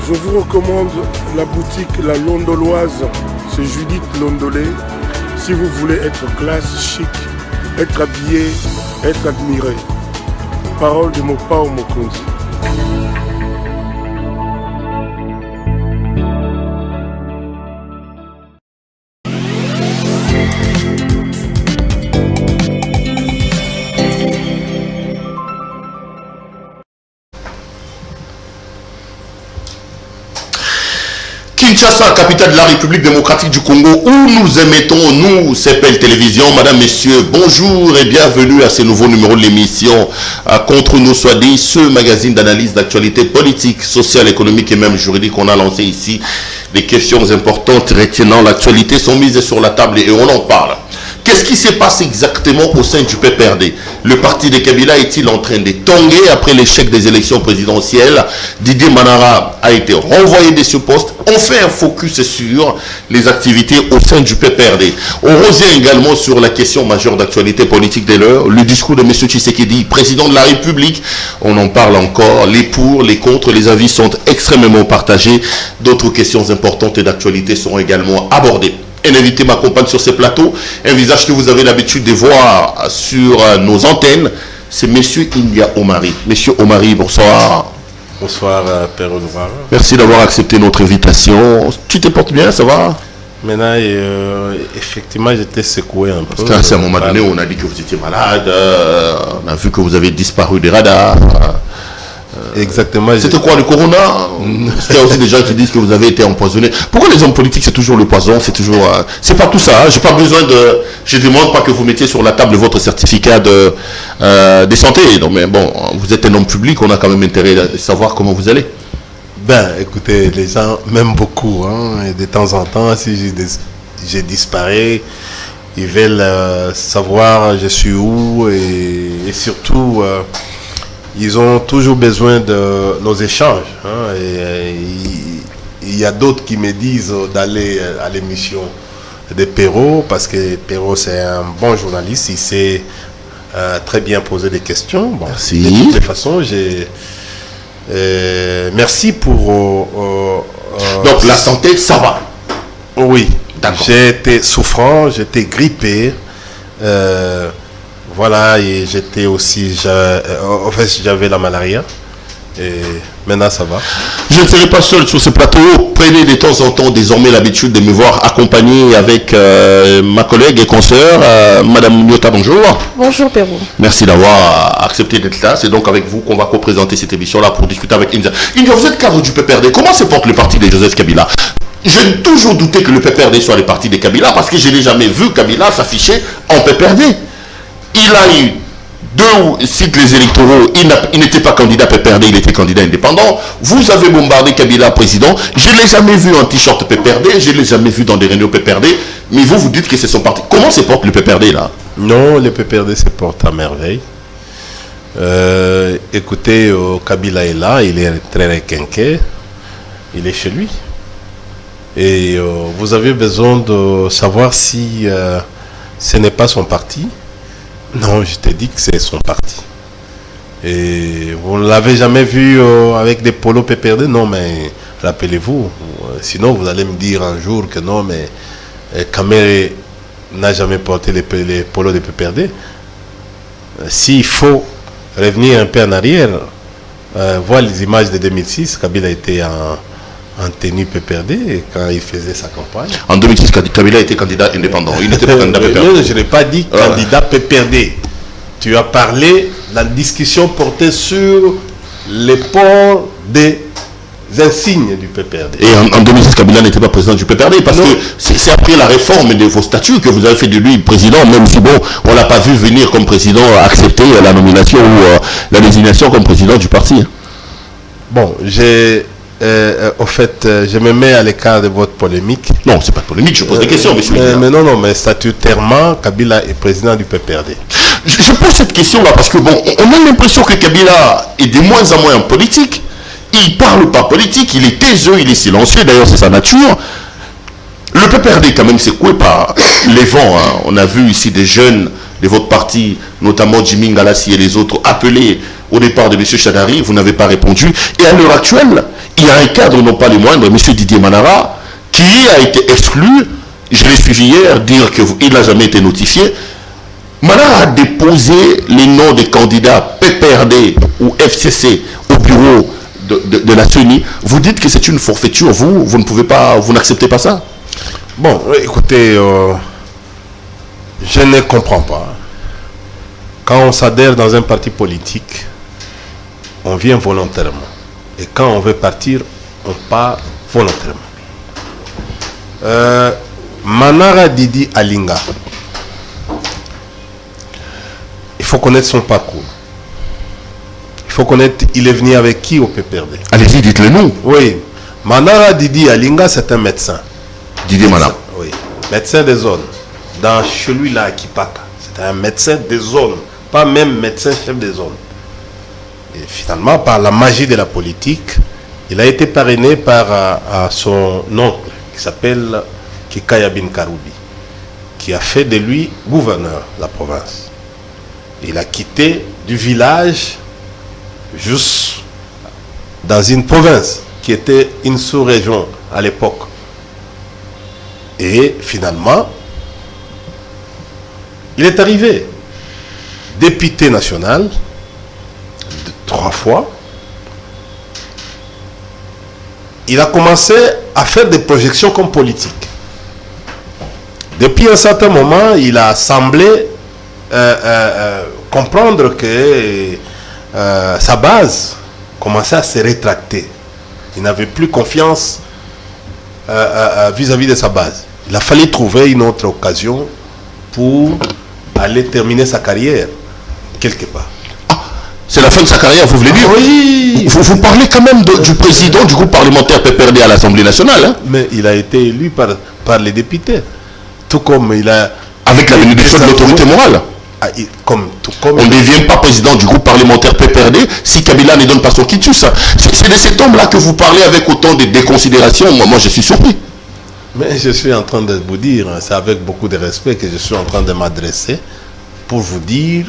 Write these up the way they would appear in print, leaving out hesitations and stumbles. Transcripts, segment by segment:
Je vous recommande la boutique La Londoloise, c'est Judith Londolé. Si vous voulez être classe, chic, être habillé, être admiré. Parole de Mopao Mokonzi. Kinshasa, capitale de la République démocratique du Congo, où nous émettons, nous, CPL Télévision. Madame, messieurs, bonjour et bienvenue à ce nouveau numéro de l'émission Contre nous soit dit, ce magazine d'analyse d'actualité politique, sociale, économique et même juridique qu'on a lancé ici. Des questions importantes retenant l'actualité sont mises sur la table et on en parle. Qu'est-ce qui se passe exactement au sein du PPRD? Le parti de Kabila est-il en train de tanguer après l'échec des élections présidentielles? Didier Manara a été renvoyé de ce poste. On fait un focus sur les activités au sein du PPRD. On revient également sur la question majeure d'actualité politique de l'heure, le discours de M. Tshisekedi, président de la République. On en parle encore, les pour, les contre, les avis sont extrêmement partagés. D'autres questions importantes et d'actualité seront également abordées. Un invité m'accompagne sur ce plateau, un visage que vous avez l'habitude de voir sur nos antennes, c'est M. India Omari. Monsieur Omari, bonsoir. Bonsoir, Père Odovar. Merci d'avoir accepté notre invitation. Tu te portes bien, ça va? Maintenant, effectivement, j'étais secoué un peu. Parce qu'à un moment donné, on a dit que vous étiez malade, on a vu que vous avez disparu des radars. Exactement. C'était quoi, le corona? Il y a aussi des gens qui disent que vous avez été empoisonné. Pourquoi les hommes politiques, c'est toujours le poison? C'est toujours... c'est pas tout ça. Hein? J'ai pas besoin de... Je ne demande pas que vous mettiez sur la table votre certificat de santé. Donc, mais bon, vous êtes un homme public, on a quand même intérêt à savoir comment vous allez. Ben, écoutez, les gens m'aiment beaucoup. Hein? Et de temps en temps, si j'ai disparu, ils veulent savoir je suis où et surtout... ils ont toujours besoin de nos échanges. Hein, et il y a d'autres qui me disent d'aller à l'émission de Perrault, parce que Perrault, c'est un bon journaliste. Il sait très bien poser des questions. Bon, merci. De toutes les façons, merci pour... donc, la santé, ça va? Oui. D'accord. J'étais souffrant, j'étais grippé. Voilà, et j'étais aussi, en fait, j'avais la malaria, et maintenant ça va. Je ne serai pas seul sur ce plateau. Prenez de temps en temps désormais l'habitude de me voir accompagné avec ma collègue et consoeur, Madame Nyota, bonjour. Bonjour Pérou. Merci d'avoir accepté d'être là. C'est donc avec vous qu'on va co-présenter cette émission-là pour discuter avec India. India, vous êtes cadre du PPRD. Comment se porte le parti de Joseph Kabila? J'ai toujours douté que le PPRD soit le parti de Kabila parce que je n'ai jamais vu Kabila s'afficher en PPRD. Il a eu 2 cycles électoraux, il n'était pas candidat PPRD, il était candidat indépendant. Vous avez bombardé Kabila président, je ne l'ai jamais vu en t-shirt PPRD, je ne l'ai jamais vu dans des réunions PPRD, mais vous dites que c'est son parti. Comment se porte le PPRD là? Non, le PPRD se porte à merveille. Écoutez, Kabila est là, il est très requinqué, il est chez lui. Et vous avez besoin de savoir si ce n'est pas son parti. Non, je t'ai dit que c'est son parti. Et vous ne l'avez jamais vu avec des polos PPRD? Non, mais rappelez-vous. Sinon, vous allez me dire un jour que non, mais Kamere n'a jamais porté les polos de PPRD. S'il faut revenir un peu en arrière, voir les images de 2006, Kabila était en tenue PPRD quand il faisait sa campagne. En 2006, Kabila était candidat indépendant. Il n'était pas candidat PPRD. Non, je n'ai pas dit candidat PPRD. Tu as parlé, la discussion portait sur les ports des insignes du PPRD. Et en 2006, Kabila n'était pas président du PPRD parce que c'est après la réforme de vos statuts que vous avez fait de lui président, même si bon, on ne l'a pas vu venir comme président accepter la nomination ou la désignation comme président du parti. Bon, au fait, je me mets à l'écart de votre polémique. Non, c'est pas de polémique, je pose des questions, monsieur. Mais non, mais statutairement, Kabila est président du PPRD. Je pose cette question-là parce que, bon, on a l'impression que Kabila est de moins en moins en politique. Il ne parle pas politique, il est taiseux, il est silencieux, d'ailleurs c'est sa nature. Le PPRD, quand même, c'est secoué par les vents. Hein. On a vu ici des jeunes de votre parti, notamment Jimmy Ngalassi et les autres, appelés au départ de M. Chadari. Vous n'avez pas répondu. Et à l'heure actuelle, il y a un cadre, non pas les moindres, M. Didier Manara, qui a été exclu. Je l'ai suivi hier dire qu'il n'a jamais été notifié. Manara a déposé les noms des candidats PPRD ou FCC au bureau de la CENI. Vous dites que c'est une forfaiture. Vous ne pouvez pas, vous n'acceptez pas ça? Bon, écoutez, je ne comprends pas. Quand on s'adhère dans un parti politique, on vient volontairement. Et quand on veut partir, on part volontairement. Manara Didi Alinga. Il faut connaître son parcours. Il faut connaître, il est venu avec qui au PPRD. Allez-y, dites-le nous. Oui. Manara Didi Alinga, c'est un médecin. Didier Manara. Oui. Médecin des zones. Dans celui-là, à Kipaka. C'est un médecin des zones. Pas même médecin chef des zones. Et finalement, par la magie de la politique, il a été parrainé par son oncle, qui s'appelle Kikaya Bin Karoubi, qui a fait de lui gouverneur de la province. Il a quitté du village juste dans une province qui était une sous-région à l'époque. Et finalement, il est arrivé député national 3 fois. Il a commencé à faire des projections comme politique. Depuis un certain moment, il a semblé comprendre que sa base commençait à se rétracter. Il n'avait plus confiance vis-à-vis de sa base. Il a fallu trouver une autre occasion pour aller terminer sa carrière quelque part. Ah, c'est la fin de sa carrière, vous voulez dire? Oui. Vous parlez quand même du président du groupe parlementaire PPRD à l'Assemblée nationale. Hein? Mais il a été élu par les députés. Tout comme il a... Avec la bénédiction de l'autorité morale. On ne devient pas président du groupe parlementaire PPRD si Kabila ne donne pas son quitus. C'est de cet homme-là que vous parlez avec autant de déconsidération. Moi, je suis surpris. Mais je suis en train de vous dire, c'est avec beaucoup de respect que je suis en train de m'adresser pour vous dire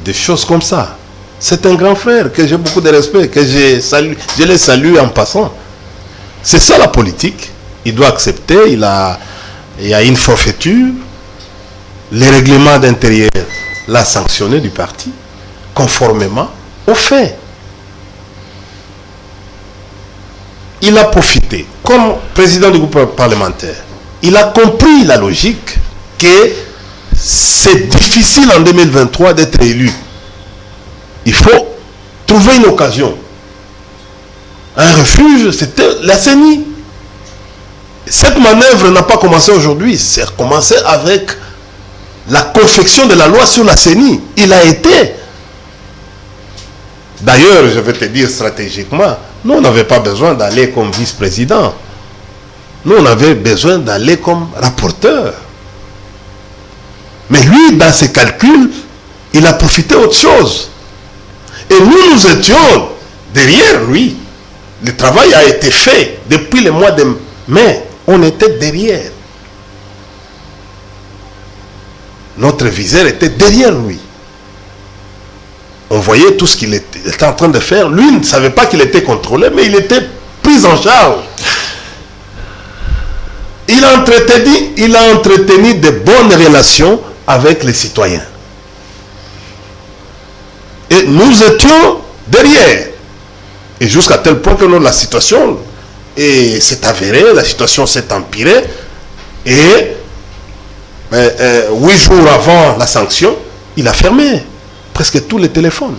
des choses comme ça. C'est un grand frère que j'ai beaucoup de respect, que je les salue en passant. C'est ça la politique. Il doit accepter, il y a une forfaiture. Les règlements d'intérieur l'a sanctionné du parti, conformément aux faits. Il a profité, comme président du groupe parlementaire, il a compris la logique que c'est difficile en 2023 d'être élu. Il faut trouver une occasion. Un refuge, c'était la CENI. Cette manœuvre n'a pas commencé aujourd'hui, c'est commencé avec la confection de la loi sur la CENI. Il a été. D'ailleurs, je vais te dire stratégiquement, nous, on n'avait pas besoin d'aller comme vice-président. Nous, on avait besoin d'aller comme rapporteur. Mais lui, dans ses calculs, il a profité autre chose. Et nous étions derrière lui. Le travail a été fait depuis le mois de mai. On était derrière. Notre viseur était derrière lui. On voyait tout ce qu'il était en train de faire. Lui ne savait pas qu'il était contrôlé, mais il était pris en charge. Il a entretenu de bonnes relations avec les citoyens. Et nous étions derrière. Et jusqu'à tel point que la situation s'est avérée, la situation s'est empirée. Et 8 jours avant la sanction, il a fermé presque tous les téléphones.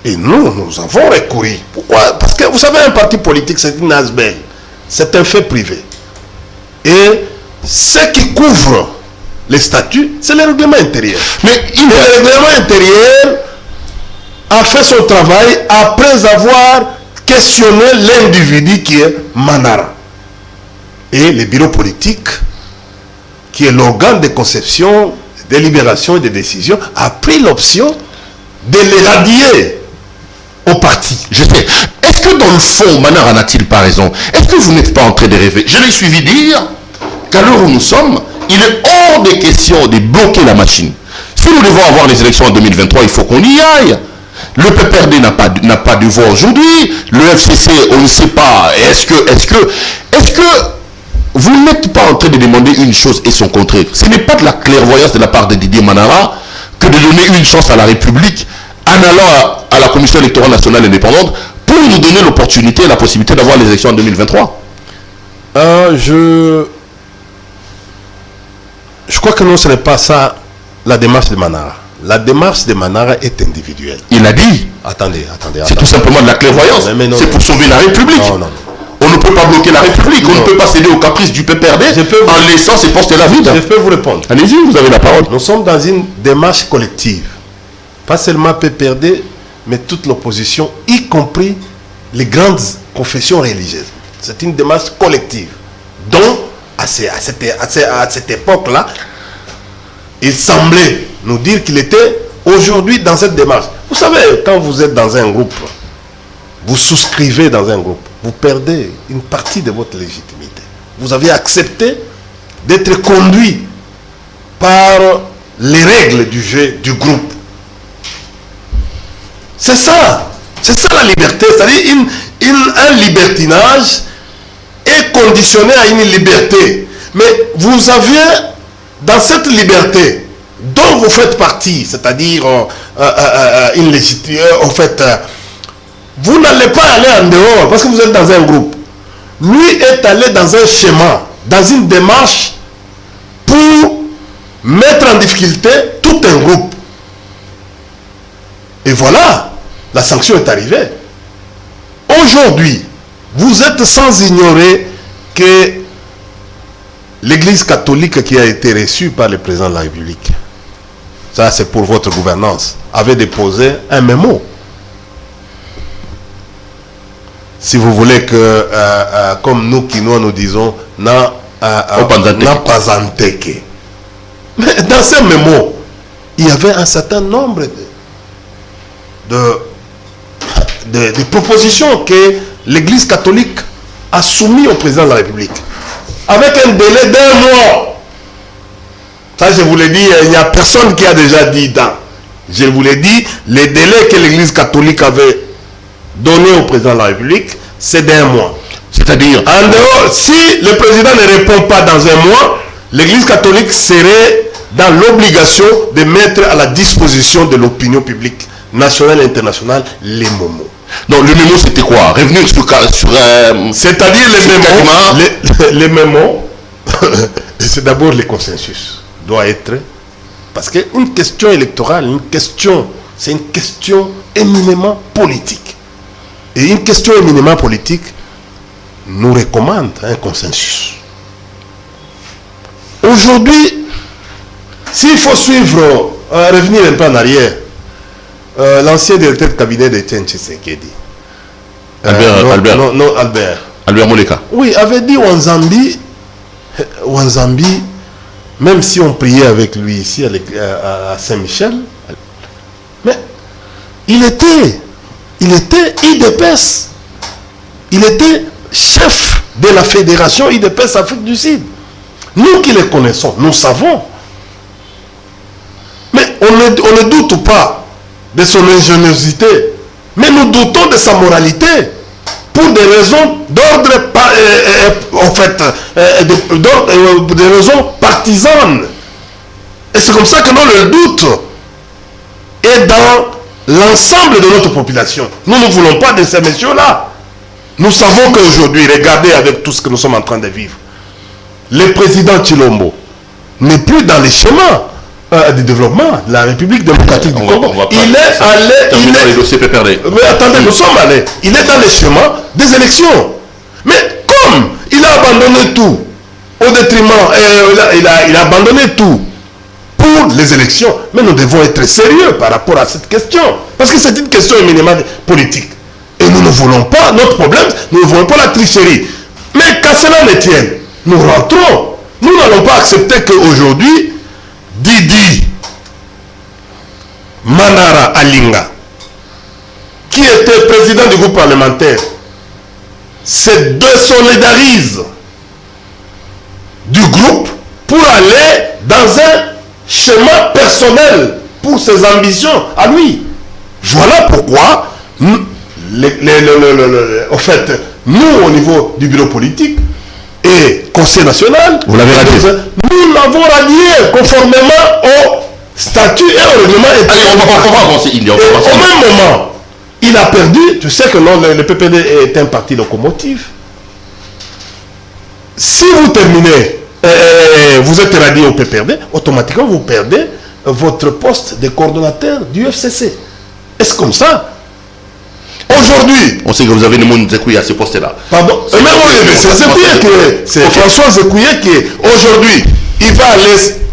Et nous avons recouru. Pourquoi? Parce que vous savez, un parti politique, c'est une asbelle. C'est un fait privé. Et ce qui couvre les statuts, c'est le règlement intérieur. Mais le règlement intérieur a fait son travail après avoir questionné l'individu qui est Manara. Et le bureau politique, qui est l'organe de conception, de délibération et de décision, a pris l'option de l'éradier au parti. Je sais. Est-ce que dans le fond, Manara n'a-t-il pas raison? Est-ce que vous n'êtes pas en train de rêver? Je l'ai suivi dire qu'à l'heure où nous sommes, il est hors des questions de bloquer la machine. Si nous devons avoir les élections en 2023, il faut qu'on y aille. Le PPRD n'a pas de voix aujourd'hui. Le FCC, on ne sait pas. Est-ce que vous n'êtes pas en train de demander une chose et son contraire? Ce n'est pas de la clairvoyance de la part de Didier Manara que de donner une chance à la République en allant à la Commission électorale nationale indépendante pour nous donner l'opportunité et la possibilité d'avoir les élections en 2023. Je crois que non, ce n'est pas ça la démarche de Manara. La démarche de Manara est individuelle. Il a dit. Attendez. C'est tout simplement de la clairvoyance. C'est pour sauver la République. Non. On ne peut pas bloquer la République. On ne peut pas céder aux caprices du PPRD en laissant ces postes-là vides. Je peux vous répondre. Allez-y, vous avez la parole. Nous sommes dans une démarche collective. Pas seulement PPRD, mais toute l'opposition, y compris les grandes confessions religieuses. C'est une démarche collective. Donc, à cette époque-là, il semblait nous dire qu'il était aujourd'hui dans cette démarche. Vous savez, quand vous êtes dans un groupe, vous souscrivez dans un groupe, vous perdez une partie de votre légitimité. Vous avez accepté d'être conduit par les règles du jeu du groupe. C'est ça la liberté. C'est-à-dire un libertinage est conditionné à une liberté. Mais vous aviez, dans cette liberté dont vous faites partie, c'est-à-dire une légitimité, en fait, vous n'allez pas aller en dehors parce que vous êtes dans un groupe. Lui est allé dans un schéma, dans une démarche pour mettre en difficulté tout un groupe. Et voilà, la sanction est arrivée. Aujourd'hui, vous êtes sans ignorer que l'Église catholique qui a été reçue par le président de la République, ça c'est pour votre gouvernance, avait déposé un mémo. Si vous voulez que, comme nous Kinois nous disons, n'a pas anteke. Mais dans ce mémo, il y avait un certain nombre de propositions que l'Église catholique a soumises au président de la République. Avec un délai d'1 mois. Ça, je vous l'ai dit, il n'y a personne qui a déjà dit dans. Je vous l'ai dit, les délais que l'Église catholique avait donné au président de la République, c'est d'1 mois. C'est-à-dire, en dehors, si le président ne répond pas dans 1 mois, l'Église catholique serait dans l'obligation de mettre à la disposition de l'opinion publique nationale et internationale les momos. Donc le mémo c'était quoi? Revenir sur c'est-à-dire les mémos, c'est d'abord le consensus doit être, parce qu'une question électorale, c'est une question éminemment politique. Et une question éminemment politique nous recommande un consensus. Aujourd'hui, s'il faut suivre, revenir un peu en arrière, l'ancien directeur de cabinet d'Etienne Tshisekedi, Albert Moleka. Oui, avait dit Wanzambi, même si on priait avec lui ici à Saint-Michel, mais il était IDPS. Il était chef de la fédération IDPS Afrique du Sud. Nous qui les connaissons, nous savons. Mais on ne doute pas de son ingéniosité, mais nous doutons de sa moralité pour des raisons d'ordre, des raisons partisanes. Et c'est comme ça que le doute est dans l'ensemble de notre population. Nous ne voulons pas de ces messieurs-là. Nous savons qu'aujourd'hui, regardez avec tout ce que nous sommes en train de vivre, le président Tshilombo n'est plus dans les chemins du développement de la République démocratique du Congo. Il est allé... Mais attendez, nous sommes allés. Il est dans les chemins des élections. Mais comme il a abandonné tout, au détriment, il a abandonné tout pour les élections, mais nous devons être sérieux par rapport à cette question. Parce que c'est une question éminemment politique. Et nous ne voulons pas, notre problème, nous ne voulons pas la tricherie. Mais qu'à cela ne tienne, nous rentrons. Nous n'allons pas accepter qu'aujourd'hui, Didi Manara Alinga, qui était président du groupe parlementaire, se désolidarise du groupe pour aller dans un chemin personnel pour ses ambitions à lui. Voilà pourquoi, au fait, nous, au niveau du bureau politique et Conseil national, vous l'avez radié. Nous l'avons radié conformément au statut et au règlement. Allez, on va avancer. Au même moment, il a perdu. Tu sais que non, le PPD est un parti locomotive. Si vous terminez, vous êtes radié au PPRD, automatiquement vous perdez votre poste de coordonnateur du FCC. Est-ce comme ça? Aujourd'hui, on sait que vous avez le monde Zekouya à ce poste-là. Pardon. C'est François Zekouya qui, aujourd'hui,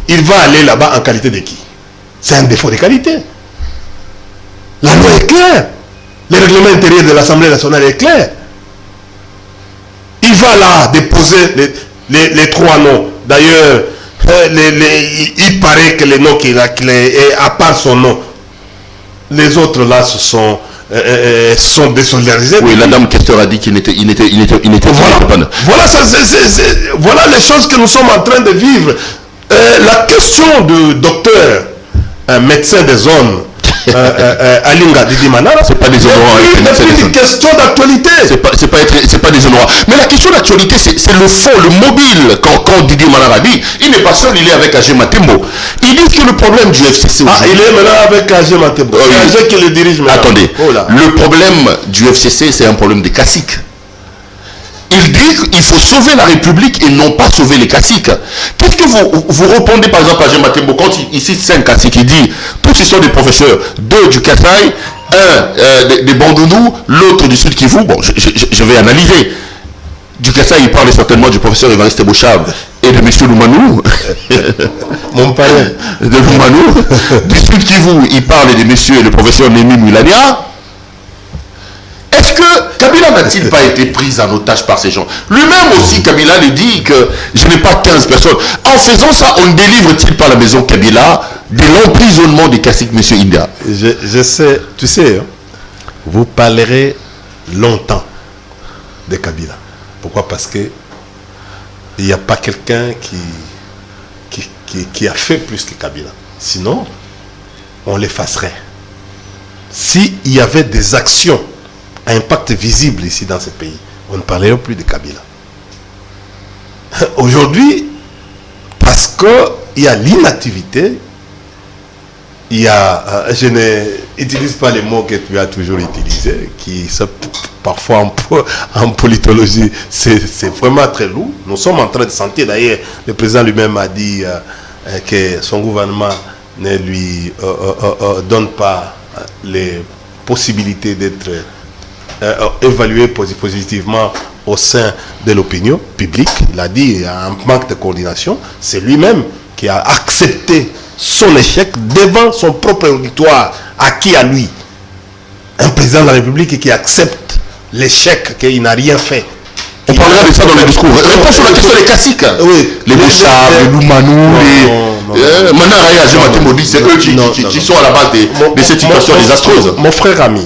il va aller là-bas en qualité de qui? C'est un défaut de qualité. La loi est claire. Le règlement intérieur de l'Assemblée nationale est clair. Il va là déposer les 3 noms. D'ailleurs, il paraît que les noms qu'il a, à part son nom, les autres là sont désolidarisés. Oui, la dame questeur a dit qu'il n'était voilà les choses que nous sommes en train de vivre. La question du docteur, un médecin des zones, Alinga Didi Manara, c'est pas déshonorant. C'est une question d'actualité. C'est pas déshonorant. Mais la question d'actualité, c'est le fond, le mobile. Quand Didi Manara dit, il n'est pas seul, il est avec AG Matembo. Ils disent que le problème du FCC. Il est maintenant avec AG Matembo. C'est AG qui le dirige maintenant. Attendez, le problème du FCC, c'est un problème des caciques. Il dit qu'il faut sauver la République et non pas sauver les caciques. Qu'est-ce que vous répondez par exemple à Jean Matembo quand il cite 5 caciques? Il dit, tous ils sont des professeurs, 2 du Kasaï, 1 des Bandoudou, l'autre du Sud Kivu. Bon, je vais analyser. Du Kasaï, il parle certainement du professeur Évariste Bochab et de M. Loumanou. Mon parrain. De Loumanou. Du Sud Kivu, il parle de M. le professeur Némi Mulania. Est-ce que Kabila n'a-t-il pas été pris en otage par ces gens? Lui-même aussi, Kabila lui dit que je n'ai pas 15 personnes. En faisant ça, on ne délivre-t-il pas la maison Kabila de l'emprisonnement des caciques, M. India? Je sais, tu sais, hein, vous parlerez longtemps de Kabila. Pourquoi? Parce que il n'y a pas quelqu'un qui a fait plus que Kabila. Sinon, on l'effacerait. S'il y avait des actions à impact visible ici dans ce pays, on ne parlerait plus de Kabila. Aujourd'hui, parce qu'il y a l'inactivité, il y a, je n'utilise pas les mots que tu as toujours utilisés, qui sont parfois en politologie, c'est vraiment très lourd. Nous sommes en train de sentir, d'ailleurs, le président lui-même a dit que son gouvernement ne lui donne pas les possibilités d'être évalué positivement au sein de l'opinion publique. Il a dit qu'il y a un manque de coordination. C'est lui-même qui a accepté son échec devant son propre auditoire, acquis à lui. Un président de la République qui accepte l'échec, qu'il n'a rien fait. On parlera de ça dans les discours. Réponse sur la question des caciques. Oui. Les Bouchard, les Loumanou, les Manara et Agé Matembo, c'est eux qui sont à la base de cette situation désastreuse. Mon frère ami,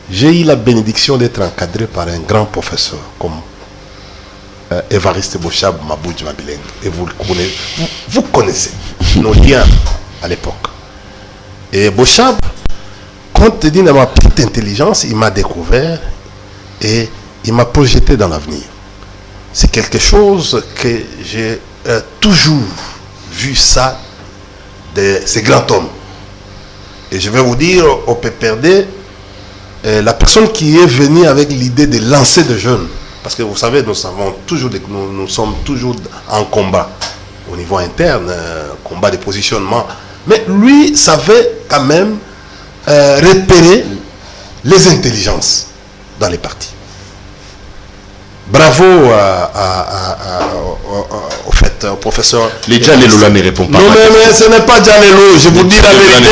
j'ai eu la bénédiction d'être encadré par un grand professeur comme Évariste Bochab Mabouj Mabileng. Et vous connaissez nos liens à l'époque. Et Bochab, compte tenu de ma petite intelligence, il m'a découvert et il m'a projeté dans l'avenir. C'est quelque chose que j'ai toujours vu ça de ces grands hommes. Et je vais vous dire, au PPRD, la personne qui est venue avec l'idée de lancer des jeunes, parce que vous savez, nous sommes toujours en combat au niveau interne, combat de positionnement, mais lui savait quand même repérer les intelligences dans les partis. Bravo au professeur. Les Djanello ne répondent pas. Non, mais ce n'est pas Djanello, je vous dis la vérité.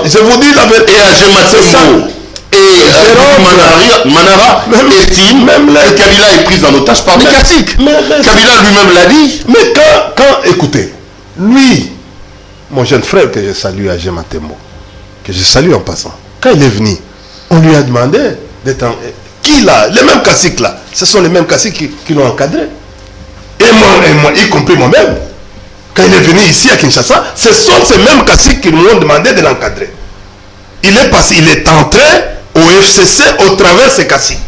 Je vous dis la vérité. Et Agé Matembo et Manara estime que Kabila est pris en otage par des caciques. Kabila lui-même l'a dit. Mais quand, écoutez, lui, mon jeune frère que je salue, Agé Matembo, que je salue en passant, quand il est venu, on lui a demandé d'être qui là, les mêmes caciques là, ce sont les mêmes caciques qui l'ont encadré. Et moi, y compris moi-même, quand il est venu ici à Kinshasa, ce sont ces mêmes caciques qui nous ont demandé de l'encadrer. il est entré au FCC au travers de ces caciques.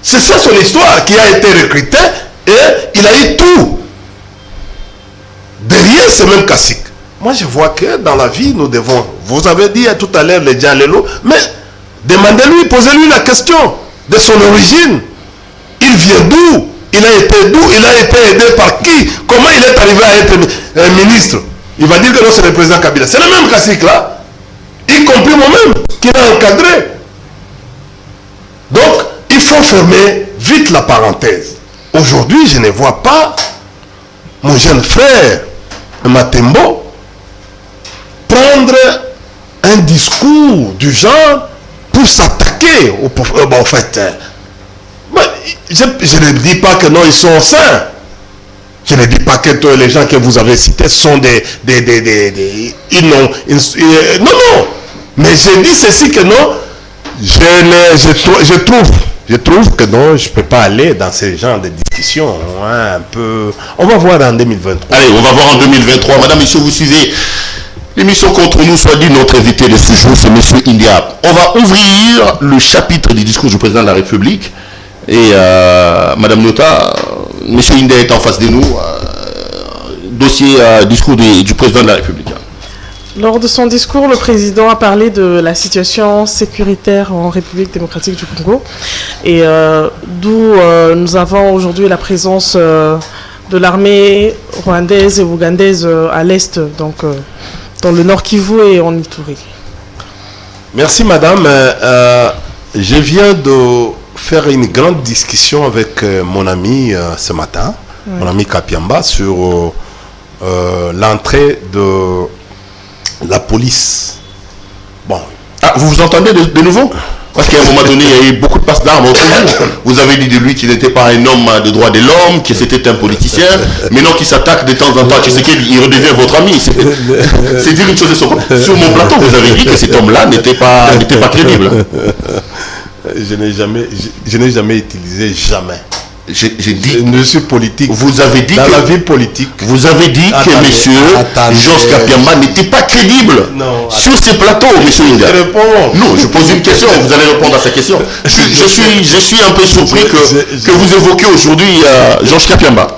C'est ça son histoire, qui a été recruté et il a eu tout. Derrière ces mêmes caciques. Moi, je vois que dans la vie, nous devons... Vous avez dit tout à l'heure, les Djalelo, mais demandez-lui, posez-lui la question de son origine. Il vient d'où? Il a été d'où? Il a été aidé par qui? Comment il est arrivé à être ministre? Il va dire que non, c'est le président Kabila. C'est le même cacique-là, y compris moi-même, qui l'a encadré. Donc, il faut fermer vite la parenthèse. Aujourd'hui, je ne vois pas mon jeune frère, Matembo, prendre un discours du genre pour s'attaquer au fait. Je ne dis pas que non, ils sont sains. Je ne dis pas que tous les gens que vous avez cités sont non. Mais je dis ceci que non, je trouve que non, je ne peux pas aller dans ce genre de discussion. Un peu. On va voir en 2023. Allez, on va voir en 2023. Madame, monsieur, vous suivez l'émission Contre nous, soit dit notre invité de ce jour, c'est monsieur India. On va ouvrir le chapitre du discours du président de la République. Et Madame Nota, monsieur India est en face de nous. Dossier, discours du président de la République. Lors de son discours, le président a parlé de la situation sécuritaire en République démocratique du Congo, et d'où nous avons aujourd'hui la présence de l'armée rwandaise et ougandaise à l'est, donc dans le nord Kivu et en Ituri. Merci madame. Je viens de faire une grande discussion avec mon ami ce matin, mon ami Kapiamba, sur l'entrée de la police. Bon. Ah, vous vous entendez de nouveau? Parce qu'à un moment donné, il y a eu beaucoup de passes d'armes autour de vous. Vous avez dit de lui qu'il n'était pas un homme de droits de l'homme, que c'était un politicien, mais non, qu'il s'attaque de temps en temps. Tu sais qu'il redevient votre ami. C'est dire une chose sur mon plateau. Vous avez dit que cet homme-là n'était pas crédible. Je n'ai jamais utilisé jamais. J'ai dit, je suis politique. Vous avez dit dans la vie politique. Vous avez dit que monsieur Georges Kapiamba n'était pas crédible sur ces plateaux, monsieur India. Non, je pose une question, vous allez répondre à sa question. Je suis un peu surpris que vous évoquiez aujourd'hui Georges Kapiamba.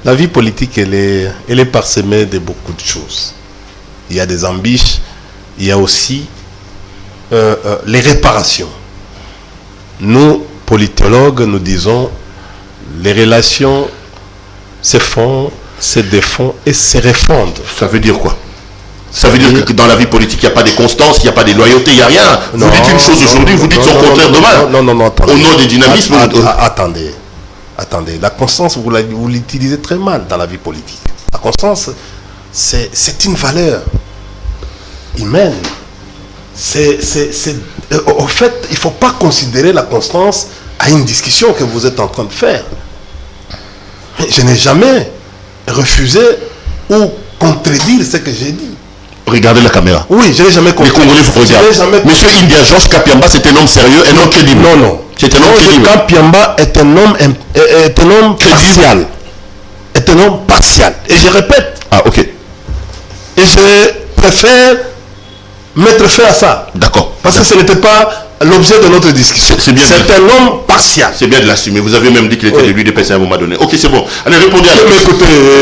La vie politique, elle est parsemée de beaucoup de choses. Il y a des embûches, il y a aussi les réparations. Nous, politologues, nous disons les relations se font, se défont et se refondent. Ça veut dire quoi? Ça veut dire que dans la vie politique, il n'y a pas de constance, il n'y a pas de loyauté, il n'y a rien. Vous dites une chose aujourd'hui, vous dites son contraire demain. Non, attendez. Au nom du dynamisme. Attendez. La constance, vous l'utilisez très mal dans la vie politique. La constance, c'est une valeur humaine. Au fait, il ne faut pas considérer la constance à une discussion que vous êtes en train de faire. Je n'ai jamais refusé ou contredire ce que j'ai dit. Regardez la caméra. Oui, je n'ai jamais compris. Les Congolais vous regardent. Monsieur India, Georges Kapiamba, c'est un homme sérieux, un homme crédible. Non. C'est un homme crédible. Kapiamba est un homme partial. Est un homme partial. Et je répète. Ah, ok. Et je préfère mettre fin à ça. D'accord. Parce que ce n'était pas l'objet de notre discussion. C'est un homme partial. C'est bien de l'assumer. Vous avez même dit qu'il était de l'UDPS à un moment donné. Ok, c'est bon. Allez, répondez à la question.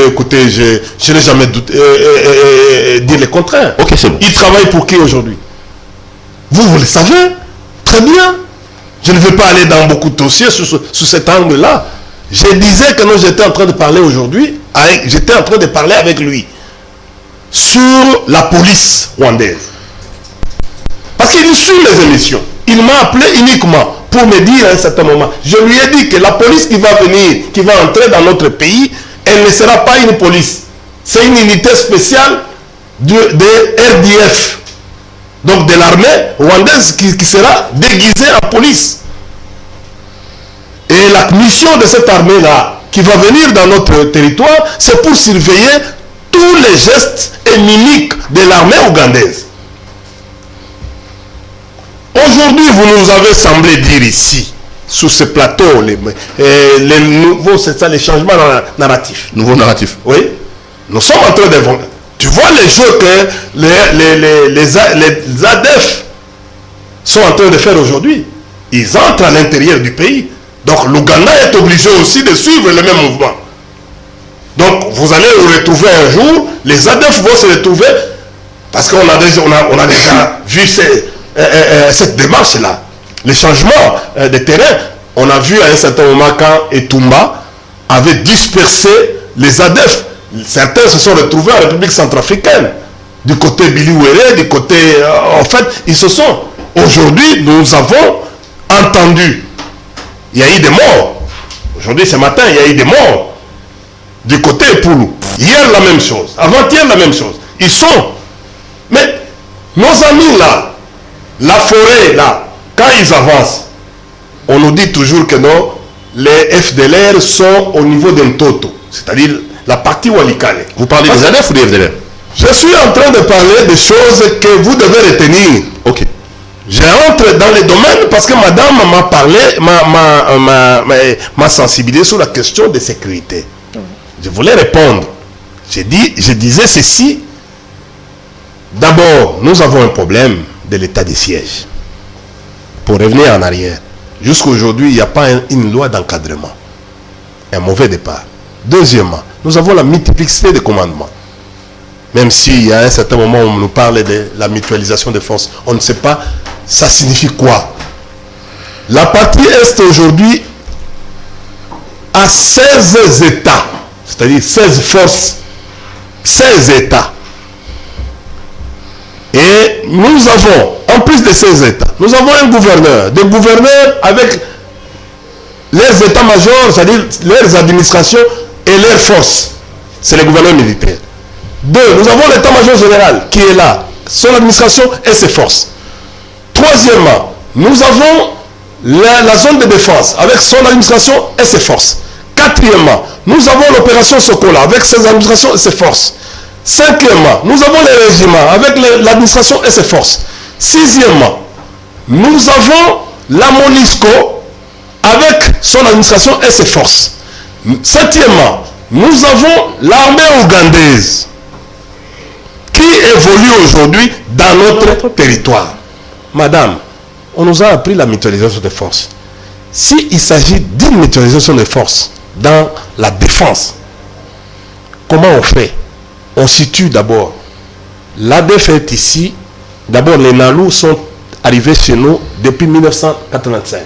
Écoutez, je n'ai jamais dit le contraire. Ok, c'est bon. Il travaille pour qui aujourd'hui? Vous le savez très bien. Je ne veux pas aller dans beaucoup de dossiers sous cet angle-là. Je disais que j'étais en train de parler aujourd'hui, j'étais en train de parler avec lui sur la police rwandaise. Parce qu'il est sur les émissions. Il m'a appelé uniquement pour me dire à un certain moment, je lui ai dit que la police qui va venir, qui va entrer dans notre pays, elle ne sera pas une police. C'est une unité spéciale de RDF. Donc de l'armée rwandaise qui sera déguisée en police. Et la mission de cette armée-là, qui va venir dans notre territoire, c'est pour surveiller tous les gestes et mimiques de l'armée ougandaise. Aujourd'hui, vous nous avez semblé dire ici, sur ce plateau, les nouveaux, c'est ça, les changements narratifs. Nouveaux narratifs. Oui. Nous sommes en train de... Tu vois les jeux que les ADF sont en train de faire aujourd'hui. Ils entrent à l'intérieur du pays. Donc l'Ouganda est obligé aussi de suivre le même mouvement. Donc vous allez vous retrouver un jour, les ADF vont se retrouver, parce qu'on a déjà vu cette démarche-là, les changements de terrain. On a vu à un certain moment quand Etumba avait dispersé les ADF. Certains se sont retrouvés en République centrafricaine, du côté Biliwere, du côté... en fait, ils se sont... Aujourd'hui, nous avons entendu, il y a eu des morts. Aujourd'hui, ce matin, il y a eu des morts du côté Poulou. Hier, la même chose. Avant-hier, la même chose. Ils sont... Mais nos amis là, la forêt là, quand ils avancent, on nous dit toujours que non, les FDLR sont au niveau d'un toto, c'est-à-dire la partie Walikale. Vous parlez des ADF ou des FDLR? Je suis en train de parler des choses que vous devez retenir. Ok. Je rentre dans les domaines parce que madame m'a parlé, m'a sensibilisé sur la question de sécurité. Je voulais répondre. Je disais ceci. D'abord, nous avons un problème de l'état de siège. Pour revenir en arrière, jusqu'à aujourd'hui, il n'y a pas une loi d'encadrement. Un mauvais départ. Deuxièmement, nous avons la multiplicité des commandements. Même s'il y a un certain moment où on nous parle de la mutualisation des forces, on ne sait pas ça signifie quoi. La partie Est aujourd'hui a 16 États, c'est-à-dire 16 forces, 16 États. Et nous avons, en plus de ces États, nous avons un gouverneur, des gouverneurs avec les états-majors, c'est-à-dire leurs administrations et leurs forces. C'est le gouverneur militaire. Deux, nous avons l'état-major général qui est là, son administration et ses forces. Troisièmement, nous avons la zone de défense avec son administration et ses forces. Quatrièmement, nous avons l'opération Sokola avec ses administrations et ses forces. Cinquièmement, nous avons les régiments avec l'administration et ses forces. Sixièmement, nous avons la MONUSCO avec son administration et ses forces. Septièmement, nous avons l'armée ougandaise qui évolue aujourd'hui dans notre territoire. Madame, on nous a appris la mutualisation des forces. S'il s'agit d'une mutualisation des forces dans la défense, comment on fait? On situe d'abord. L'ADF est ici. D'abord, les Nalous sont arrivés chez nous depuis 1985.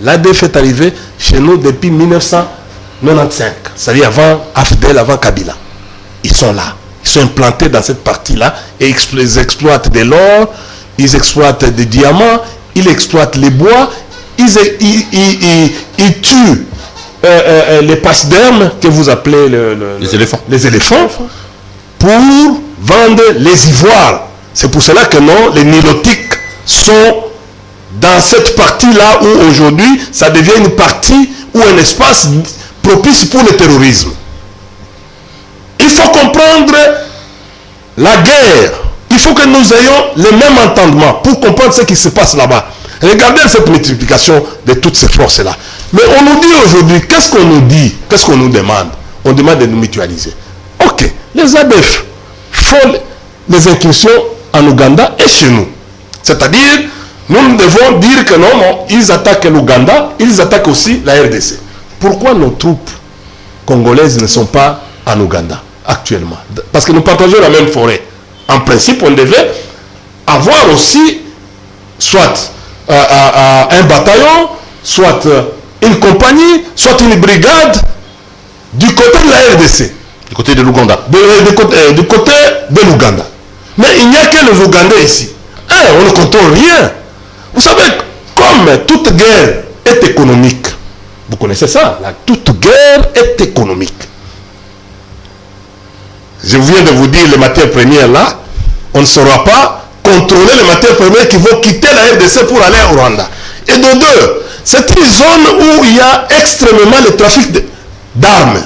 L'ADF est arrivé chez nous depuis 1995. C'est-à-dire avant Afdel, avant Kabila. Ils sont là. Ils sont implantés dans cette partie-là et ils exploitent de l'or, ils exploitent des diamants, ils exploitent les bois, ils tuent les pachydermes que vous appelez les éléphants pour vendre les ivoires. C'est pour cela que non, les nilotiques sont dans cette partie-là où aujourd'hui ça devient une partie ou un espace propice pour le terrorisme. Il faut comprendre la guerre. Il faut que nous ayons le même entendement pour comprendre ce qui se passe là-bas. Regardez cette multiplication de toutes ces forces-là. Mais on nous dit aujourd'hui, qu'est-ce qu'on nous dit? Qu'est-ce qu'on nous demande? On demande de nous mutualiser. Ok, les ADF font les incursions en Ouganda et chez nous. C'est-à-dire, nous devons dire que non, non, ils attaquent l'Ouganda, ils attaquent aussi la RDC. Pourquoi nos troupes congolaises ne sont pas en Ouganda actuellement? Parce que nous partageons la même forêt. En principe, on devait avoir aussi soit un bataillon, soit une compagnie, soit une brigade du côté de la RDC. Du côté de l'Ouganda. Du côté de l'Ouganda. Mais il n'y a que les Ougandais ici. On ne contrôle rien. Vous savez, comme toute guerre est économique, vous connaissez ça, toute guerre est économique. Je viens de vous dire les matières premières là, on ne saura pas contrôler les matières premières qui vont quitter la RDC pour aller au Rwanda. Et de deux, c'est une zone où il y a extrêmement le trafic d'armes.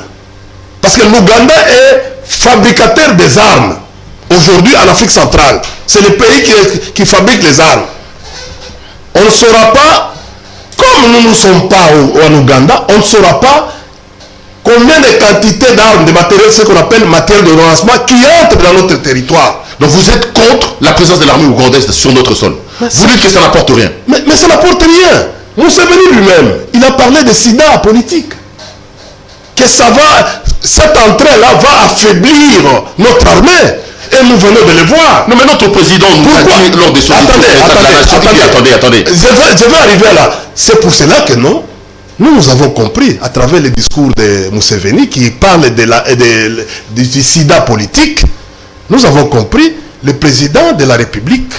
Parce que l'Ouganda est fabricateur des armes. Aujourd'hui en Afrique centrale, c'est le pays qui fabrique les armes. On ne saura pas, comme nous ne sommes pas en Ouganda, on ne saura pas Combien de quantités d'armes, de matériel, ce qu'on appelle matériel de lancement, qui entrent dans notre territoire. Donc vous êtes contre la présence de l'armée ougandaise sur notre sol. Vous dites que ça n'apporte rien. Mais ça n'apporte rien. Museveni lui-même, il a parlé de sida politique. Que ça va, cette entrée-là va affaiblir notre armée. Et nous venons de le voir. Non, mais notre président nous a dit lors de son attendez. Je vais arriver là. C'est pour cela que non. Nous avons compris, à travers le discours de Museveni, qui parle du sida politique, nous avons compris, le président de la République,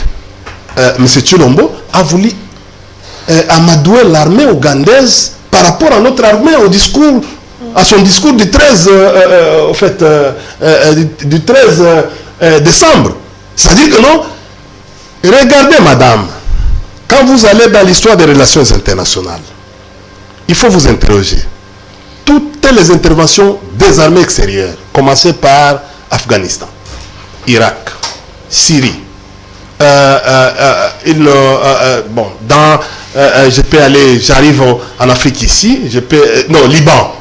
M. Tshilombo, a voulu amadouer l'armée ougandaise par rapport à notre armée, à son discours du 13, du 13 décembre. C'est-à-dire que non, regardez madame, quand vous allez dans l'histoire des relations internationales, il faut vous interroger. Toutes les interventions des armées extérieures, commencées par Afghanistan, Irak, Syrie, je peux aller, j'arrive en Afrique ici, Liban,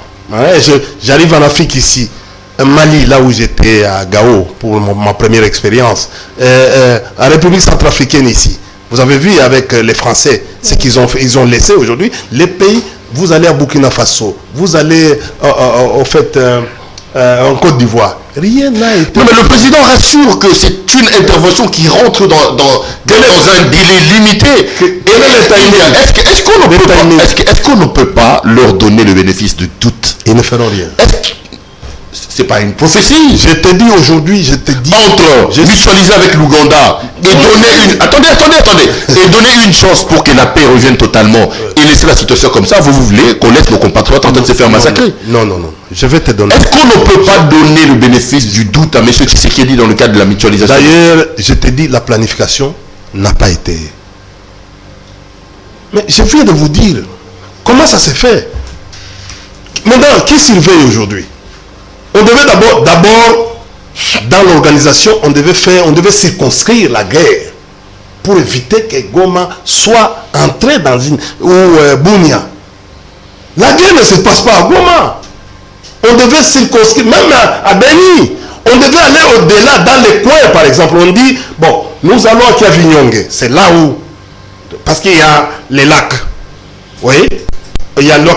j'arrive en Afrique ici, Mali, là où j'étais à Gao pour ma première expérience, en République centrafricaine ici. Vous avez vu avec les Français ce qu'ils ont fait, ils ont laissé aujourd'hui les pays. Vous allez à Burkina Faso, vous allez en Côte d'Ivoire. Rien n'a été... Non, mais le président rassure que c'est une intervention qui rentre dans un délai limité. Est-ce qu'on ne peut pas leur donner le bénéfice de doute? Ils ne feront rien. C'est pas une prophétie. Je te dis aujourd'hui, entre mutualiser avec l'Ouganda et donner une... Attendez. Et donner une chance pour que la paix revienne totalement et laisser la situation comme ça, vous voulez qu'on laisse nos compatriotes en train de se faire massacrer? Non. Je vais te donner... Est-ce qu'on ne peut pas donner le bénéfice du doute à M. Tshisekedi dans le cadre de la mutualisation? D'ailleurs, je te dis, la planification n'a pas été... Mais je viens de vous dire, comment ça s'est fait? Maintenant, qui surveille aujourd'hui? On devait d'abord, dans l'organisation, on devait circonscrire la guerre pour éviter que Goma soit entré dans une... ou Bunia. La guerre ne se passe pas à Goma. On devait circonscrire, même à Beni. On devait aller au-delà, dans les coins, par exemple. On dit, bon, nous allons à Kiavinyonge. C'est là où... Parce qu'il y a les lacs. Oui. Il y a le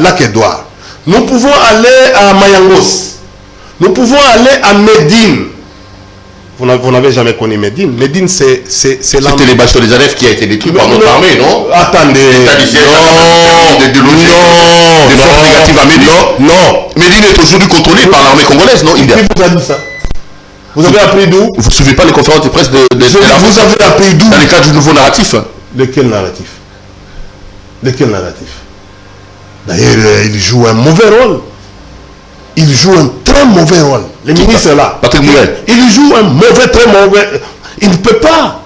lac Édouard. Nous pouvons aller à Mayangos. Nous pouvons aller à Médine. Vous n'avez jamais connu Médine. Médine, c'est C'était les bâtiments des ADF qui a été détruit par notre armée, non? Attendez. Non. Médine est aujourd'hui contrôlée par l'armée congolaise, non? Qui vous a dit ça? Vous avez appris d'où? Vous ne suivez pas les conférences de presse de vous avez appris d'où? Dans le cadre du nouveau narratif. Lequel narratif? D'ailleurs, il joue un mauvais rôle. Il joue un très mauvais rôle. Le ministre est là. Patrick Mouret. Il joue un très mauvais. Il ne peut pas.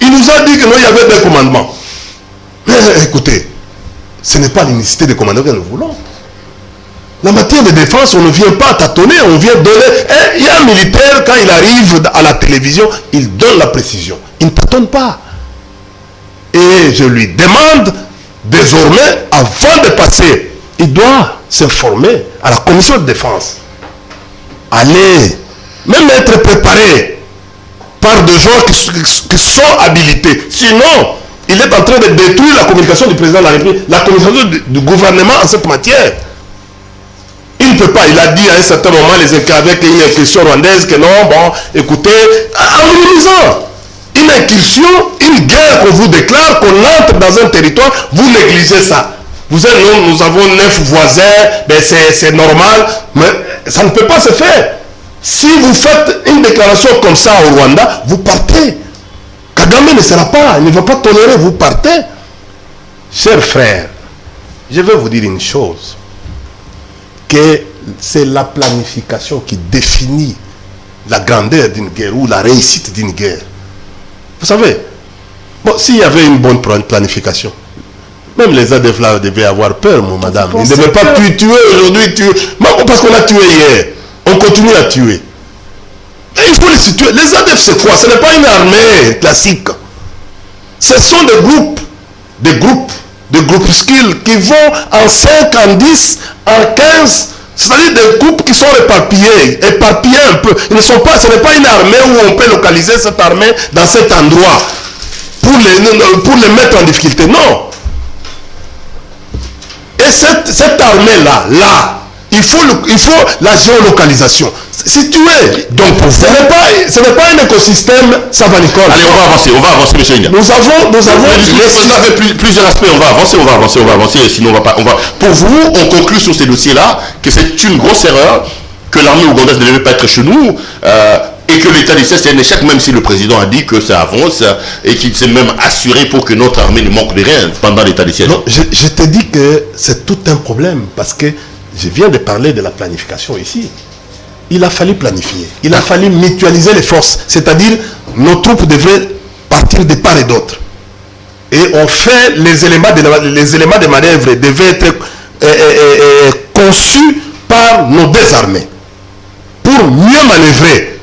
Il nous a dit que non, il y avait des commandements. Mais écoutez, ce n'est pas l'unicité des commandements que nous voulons. La matière de défense, on ne vient pas tâtonner, on vient donner. Il y a un militaire, quand il arrive à la télévision, il donne la précision. Il ne tâtonne pas. Et je lui demande, désormais, avant de passer, il doit s'informer à la commission de défense. Aller, même être préparé par des gens qui sont habilités. Sinon, il est en train de détruire la communication du président de la République, la communication du gouvernement en cette matière. Il ne peut pas, il a dit à un certain moment avec une question rwandaise que non, bon, écoutez, en minimisant une incursion, une guerre qu'on vous déclare, qu'on entre dans un territoire, vous négligez ça. Vous êtes, nous avons 9 voisins, ben c'est normal, mais ça ne peut pas se faire. Si vous faites une déclaration comme ça au Rwanda, vous partez. Kagame ne sera pas là, il ne va pas tolérer, vous partez. Chers frères, je vais vous dire une chose, que c'est la planification qui définit la grandeur d'une guerre ou la réussite d'une guerre. Vous savez, bon, s'il y avait une bonne planification, même les ADF là devaient avoir peur, mon madame. Ils ne devaient pas tuer aujourd'hui, parce qu'on a tué hier. On continue à tuer. Et il faut les situer. Les ADF, c'est quoi? Ce n'est pas une armée classique. Ce sont des groupuscules qui vont en 5, en 10, en 15 C'est-à-dire des troupes qui sont éparpillées un peu. Ce n'est pas une armée où on peut localiser cette armée dans cet endroit pour les mettre en difficulté. Non. Et cette armée-là, il faut la géolocalisation. Située. Donc pour ce n'est pas un écosystème savanicole. Allez, on va avancer, monsieur India. Nous avons plusieurs aspects. On va avancer, sinon on va pas. Pour vous, on conclut sur ces dossiers-là que c'est une grosse erreur, que l'armée ougandaise ne devait pas être chez nous, et que l'état d'essai c'est un échec, même si le président a dit que ça avance et qu'il s'est même assuré pour que notre armée ne manque de rien pendant l'état d'essai. Non, je te dis que c'est tout un problème parce que je viens de parler de la planification ici. Il a fallu planifier. Il a fallu mutualiser les forces. C'est-à-dire, nos troupes devraient partir de part et d'autre. Et on fait les éléments de manœuvre devaient être conçus par nos deux armées pour mieux manœuvrer.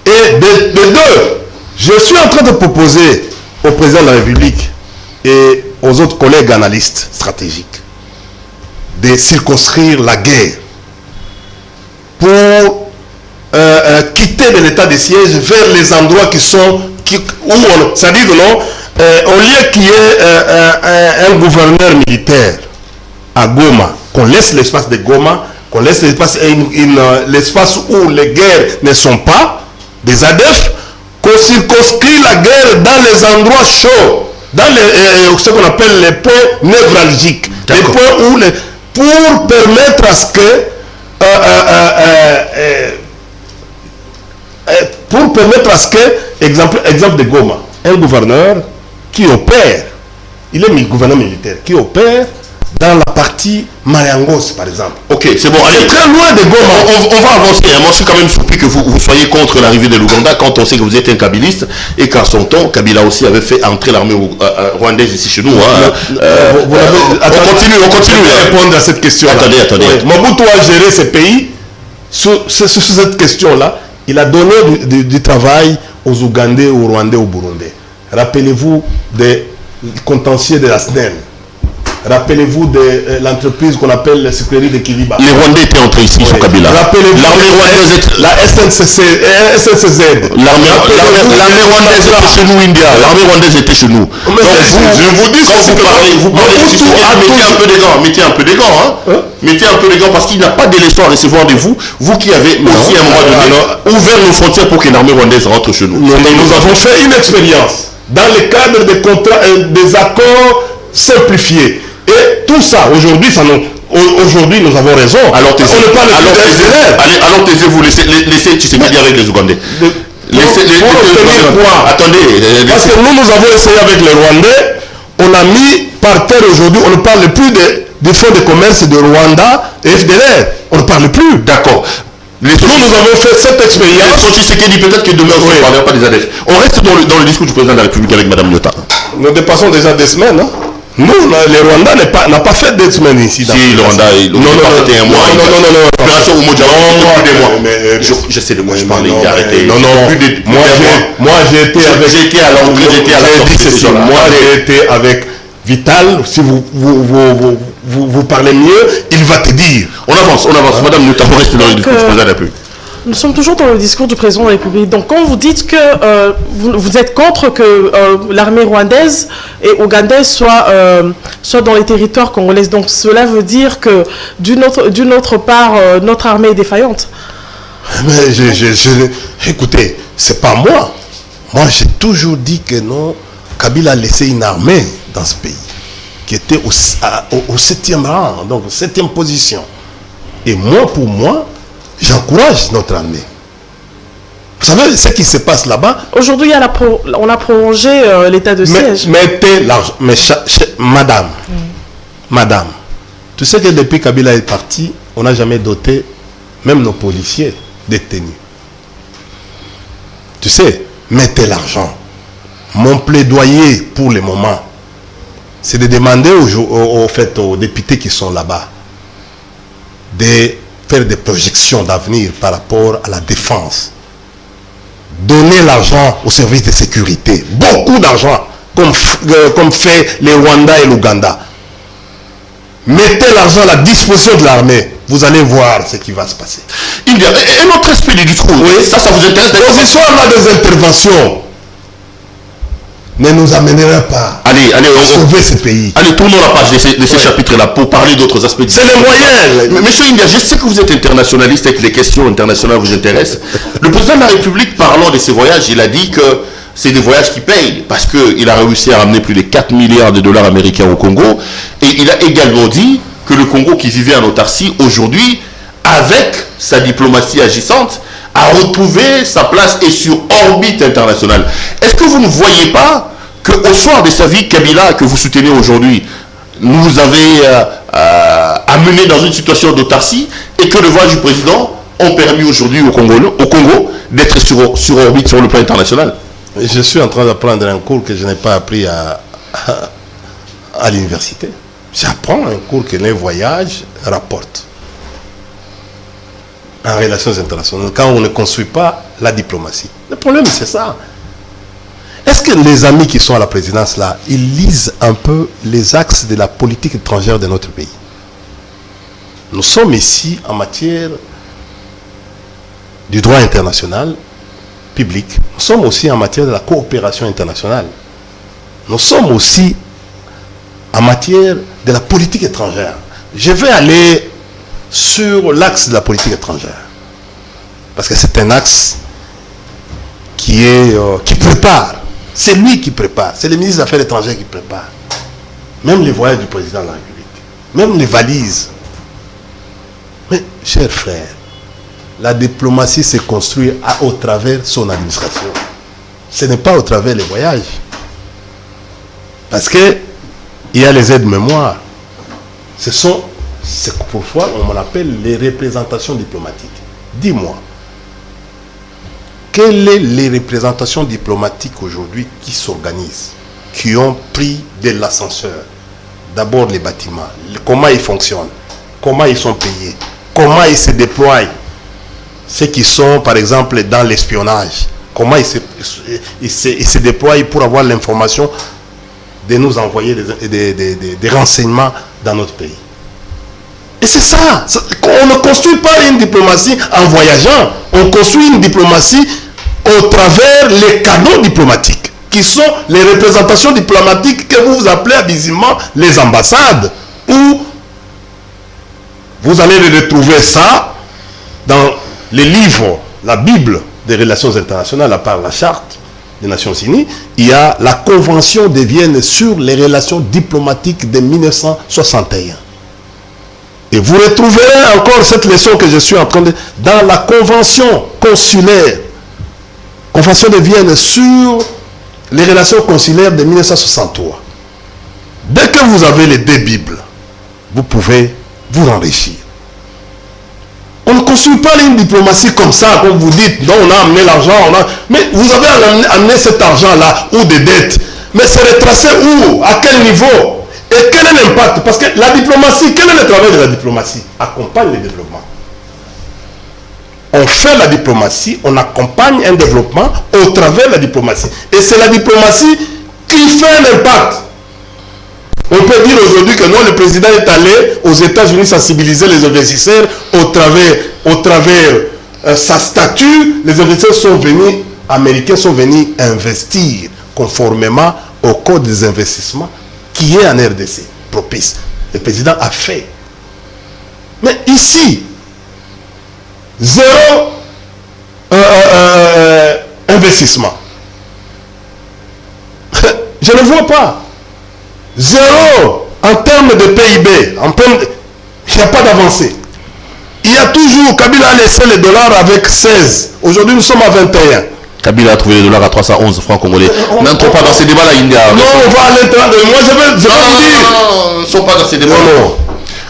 Et de deux, je suis en train de proposer au président de la République et aux autres collègues analystes stratégiques de circonscrire la guerre pour quitter de l'état de siège vers les endroits c'est-à-dire au lieu qu'il y ait un gouverneur militaire à Goma, qu'on laisse l'espace de Goma, qu'on laisse l'espace où les guerres ne sont pas, des ADF, qu'on circonscrit la guerre dans les endroits chauds, dans ce qu'on appelle les points névralgiques, les points où pour permettre à ce que exemple de Goma, un gouverneur qui opère, il est gouverneur militaire, qui opère dans la partie Mariangos, par exemple. Ok, c'est bon. Allez, très loin de Goma. On va avancer. Moi, je suis quand même surpris que vous soyez contre l'arrivée de l'Ouganda quand on sait que vous êtes un kabiliste et qu'à son temps, Kabila aussi avait fait entrer l'armée rwandaise ici chez nous. On continue. Répondre à cette question. Attendez. Oui. Mobutu a géré ce pays sur cette question-là. Il a donné du travail aux Ougandais, aux Rwandais, aux Burundais. Rappelez-vous des contentieux de la SNEL. Rappelez-vous de l'entreprise qu'on appelle la sécurité de Kiliba. Les Rwandais étaient entrés ici sur Kabila. Rappelez-vous la SNCZ. L'armée rwandaise était chez nous, India. L'armée rwandaise était chez nous. Donc, je vous dis, quand vous parlez, mettez un peu des gants parce qu'il n'y a pas d'élection à recevoir de vous. Vous qui avez aussi à un moment donné ouvert nos frontières pour que l'armée rwandaise rentre chez nous. Nous avons fait une expérience dans le cadre des contrats, des accords simplifiés. Et tout ça, aujourd'hui, nous avons raison. Alors taisez-vous, laissez Tshisekedi avec les Ougandais. Attendez. Parce que nous avons essayé avec les Rwandais, on a mis par terre aujourd'hui, on ne parle plus des fonds de commerce de Rwanda et FDLR. On ne parle plus. D'accord. Nous avons fait cette expérience. Tshisekedi, peut-être que demain on ne parlera pas des ADF. On reste dans le discours du président de la République avec Mme Nyota. Nous dépassons déjà des semaines. Nous, les Rwandais n'a pas fait des semaines ici. Si, le Rwanda, il n'a pas fait un mois. Non. Opération Umoja, plus de mois. Je sais de quoi je parlais, il a arrêté. Moi, j'ai été avec... J'étais à l'entrée, Moi, j'ai été avec Vital. Si vous parlez mieux, il va te dire. On avance. Madame Nyota, on reste dans le discours du président de la République. Nous sommes toujours dans le discours du président de la République. Donc, quand vous dites que vous êtes contre que l'armée rwandaise et ougandaise soit dans les territoires congolais, donc cela veut dire que d'une autre part, notre armée est défaillante. Mais écoutez, c'est pas moi. Moi, j'ai toujours dit que non. Kabila a laissé une armée dans ce pays qui était au 7e rang, donc 7e position. Et moi, pour moi, j'encourage notre armée. Vous savez ce qui se passe là-bas? Aujourd'hui, on a prolongé l'état de siège. Mettez l'argent. Madame, tu sais que depuis Kabila est parti, on n'a jamais doté même nos policiers détenus. Tu sais, mettez l'argent. Mon plaidoyer pour le moment, c'est de demander aux députés qui sont là-bas de faire des projections d'avenir par rapport à la défense. Donner l'argent aux services de sécurité. Beaucoup d'argent, comme fait les Rwandais et l'Ouganda. Mettez l'argent à la disposition de l'armée. Vous allez voir ce qui va se passer. Il y a un autre aspect du discours. Oui, ça vous intéresse. L'opposition a des interventions. Ne nous amènera pas à sauver ce pays. Allez, tournons la page de ces chapitres-là pour parler d'autres aspects. C'est les moyens. Monsieur India, je sais que vous êtes internationaliste et que les questions internationales vous intéressent. Le président de la République, parlant de ses voyages, il a dit que c'est des voyages qui payent parce qu'il a réussi à ramener plus de 4 milliards de dollars américains au Congo. Et il a également dit que le Congo qui vivait en autarcie, aujourd'hui, avec sa diplomatie agissante, a retrouvé sa place et sur orbite internationale. Est-ce que vous ne voyez pas qu'au soir de sa vie, Kabila, que vous soutenez aujourd'hui, nous avez amené dans une situation d'autarcie et que le voyage du président ont permis aujourd'hui au Congo d'être sur orbite sur le plan international? Je suis en train d'apprendre un cours que je n'ai pas appris à l'université. J'apprends un cours que les voyages rapportent en relations internationales, quand on ne construit pas la diplomatie. Le problème, c'est ça. Est-ce que les amis qui sont à la présidence là, ils lisent un peu les axes de la politique étrangère de notre pays? Nous sommes ici en matière du droit international public. Nous sommes aussi en matière de la coopération internationale. Nous sommes aussi en matière de la politique étrangère. Je vais aller sur l'axe de la politique étrangère. Parce que c'est un axe qui prépare. C'est lui qui prépare. C'est le ministre des Affaires étrangères qui prépare. Même les voyages du président de la République. Même les valises. Mais, chers frères, la diplomatie se construit au travers de son administration. Ce n'est pas au travers des voyages. Parce que il y a les aides-mémoires. C'est pourquoi on m'en appelle les représentations diplomatiques. Dis-moi, quelles sont les représentations diplomatiques aujourd'hui qui s'organisent, qui ont pris de l'ascenseur? D'abord les bâtiments, comment ils fonctionnent, comment ils sont payés, comment ils se déploient. Ceux qui sont par exemple dans l'espionnage, comment ils se déploient pour avoir l'information de nous envoyer des renseignements dans notre pays. Et c'est ça. On ne construit pas une diplomatie en voyageant. On construit une diplomatie au travers les canaux diplomatiques, qui sont les représentations diplomatiques que vous appelez abusivement les ambassades, où vous allez retrouver ça dans les livres, la Bible des relations internationales, à part la charte des Nations Unies. Il y a la Convention de Vienne sur les relations diplomatiques de 1961. Et vous retrouverez encore cette leçon que je suis en train de... dans la Convention consulaire, Convention de Vienne sur les relations consulaires de 1963. Dès que vous avez les deux Bibles, vous pouvez vous enrichir. On ne construit pas une diplomatie comme ça, comme vous dites, dont on a amené l'argent, mais vous avez amené cet argent-là, ou des dettes. Mais c'est retracé où? À quel niveau? Et quel est l'impact? Parce que la diplomatie, quel est le travail de la diplomatie? Accompagne le développement. On fait la diplomatie, on accompagne un développement au travers de la diplomatie. Et c'est la diplomatie qui fait l'impact. On peut dire aujourd'hui que non, le président est allé aux États-Unis sensibiliser les investisseurs au travers sa statue. Les investisseurs américains sont venus investir conformément au code des investissements qui est en RDC, propice. Le président a fait. Mais ici, zéro investissement. Je ne vois pas. Zéro en termes de PIB. Il n'y a pas d'avancée. Il y a toujours, Kabila a laissé les dollars avec 16. Aujourd'hui, nous sommes à 21. Kabila a trouvé les dollars à 311 francs congolais. N'entrons pas dans ces débats-là, India. Non, on va aller dans... Moi, je vais vous dire. Non, ne sont pas dans ces débats. Non.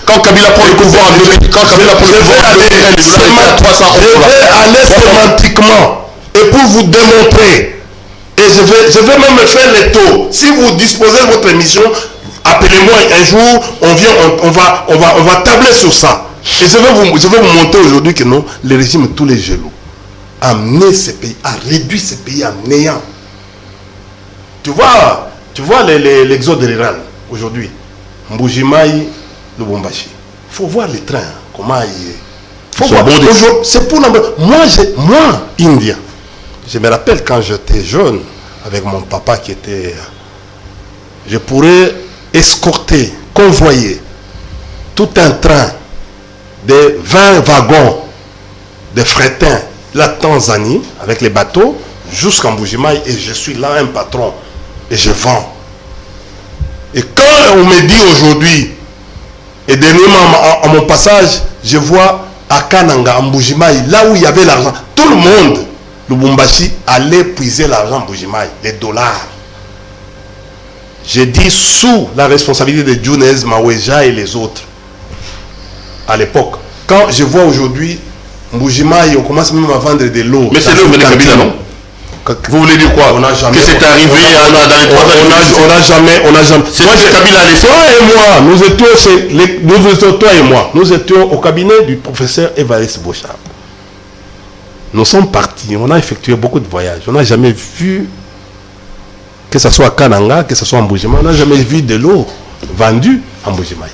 Quand Kabila prend le pouvoir en 2000, je vais aller sémantiquement et pour vous démontrer. Et je vais même faire les taux. Si vous disposez de votre émission, appelez-moi un jour, on va tabler sur ça. Et je vais vous montrer aujourd'hui que non, le régime tous les jaloux a amené ces pays, a réduit ces pays à néant. Tu vois l'exode rural aujourd'hui. Mbujimaï, Lubumbashi. Il faut voir les trains, comment il est. C'est pour moi, Indien. Je me rappelle quand j'étais jeune, avec mon papa qui était... Je pourrais escorter, convoyer tout un train de 20 wagons de frétins, la Tanzanie, avec les bateaux, jusqu'en Mbuji-Mayi, et je suis là un patron, et je vends. Et quand on me dit aujourd'hui, et dernièrement à mon passage, je vois à Kananga, en Mbuji-Mayi, là où il y avait l'argent, tout le monde, Lubumbashi, allait puiser l'argent en Mbuji-Mayi, les dollars. J'ai dit sous la responsabilité de Junez, Maweja et les autres, à l'époque. Quand je vois aujourd'hui, Mbuji-Mayi, on commence même à vendre de l'eau. Mais c'est l'œuvre de Kabila, non? Vous voulez dire quoi? On n'a jamais. Que c'est arrivé dans les 3 ans. On n'a jamais. C'est moi que Kabila a laissé. Toi et moi, nous étions au cabinet du professeur Évariste Bochard. Nous sommes partis, on a effectué beaucoup de voyages. On n'a jamais vu, que ce soit à Kananga, que ce soit en Mbuji-Mayi, on n'a jamais vu de l'eau vendue en Mbuji-Mayi.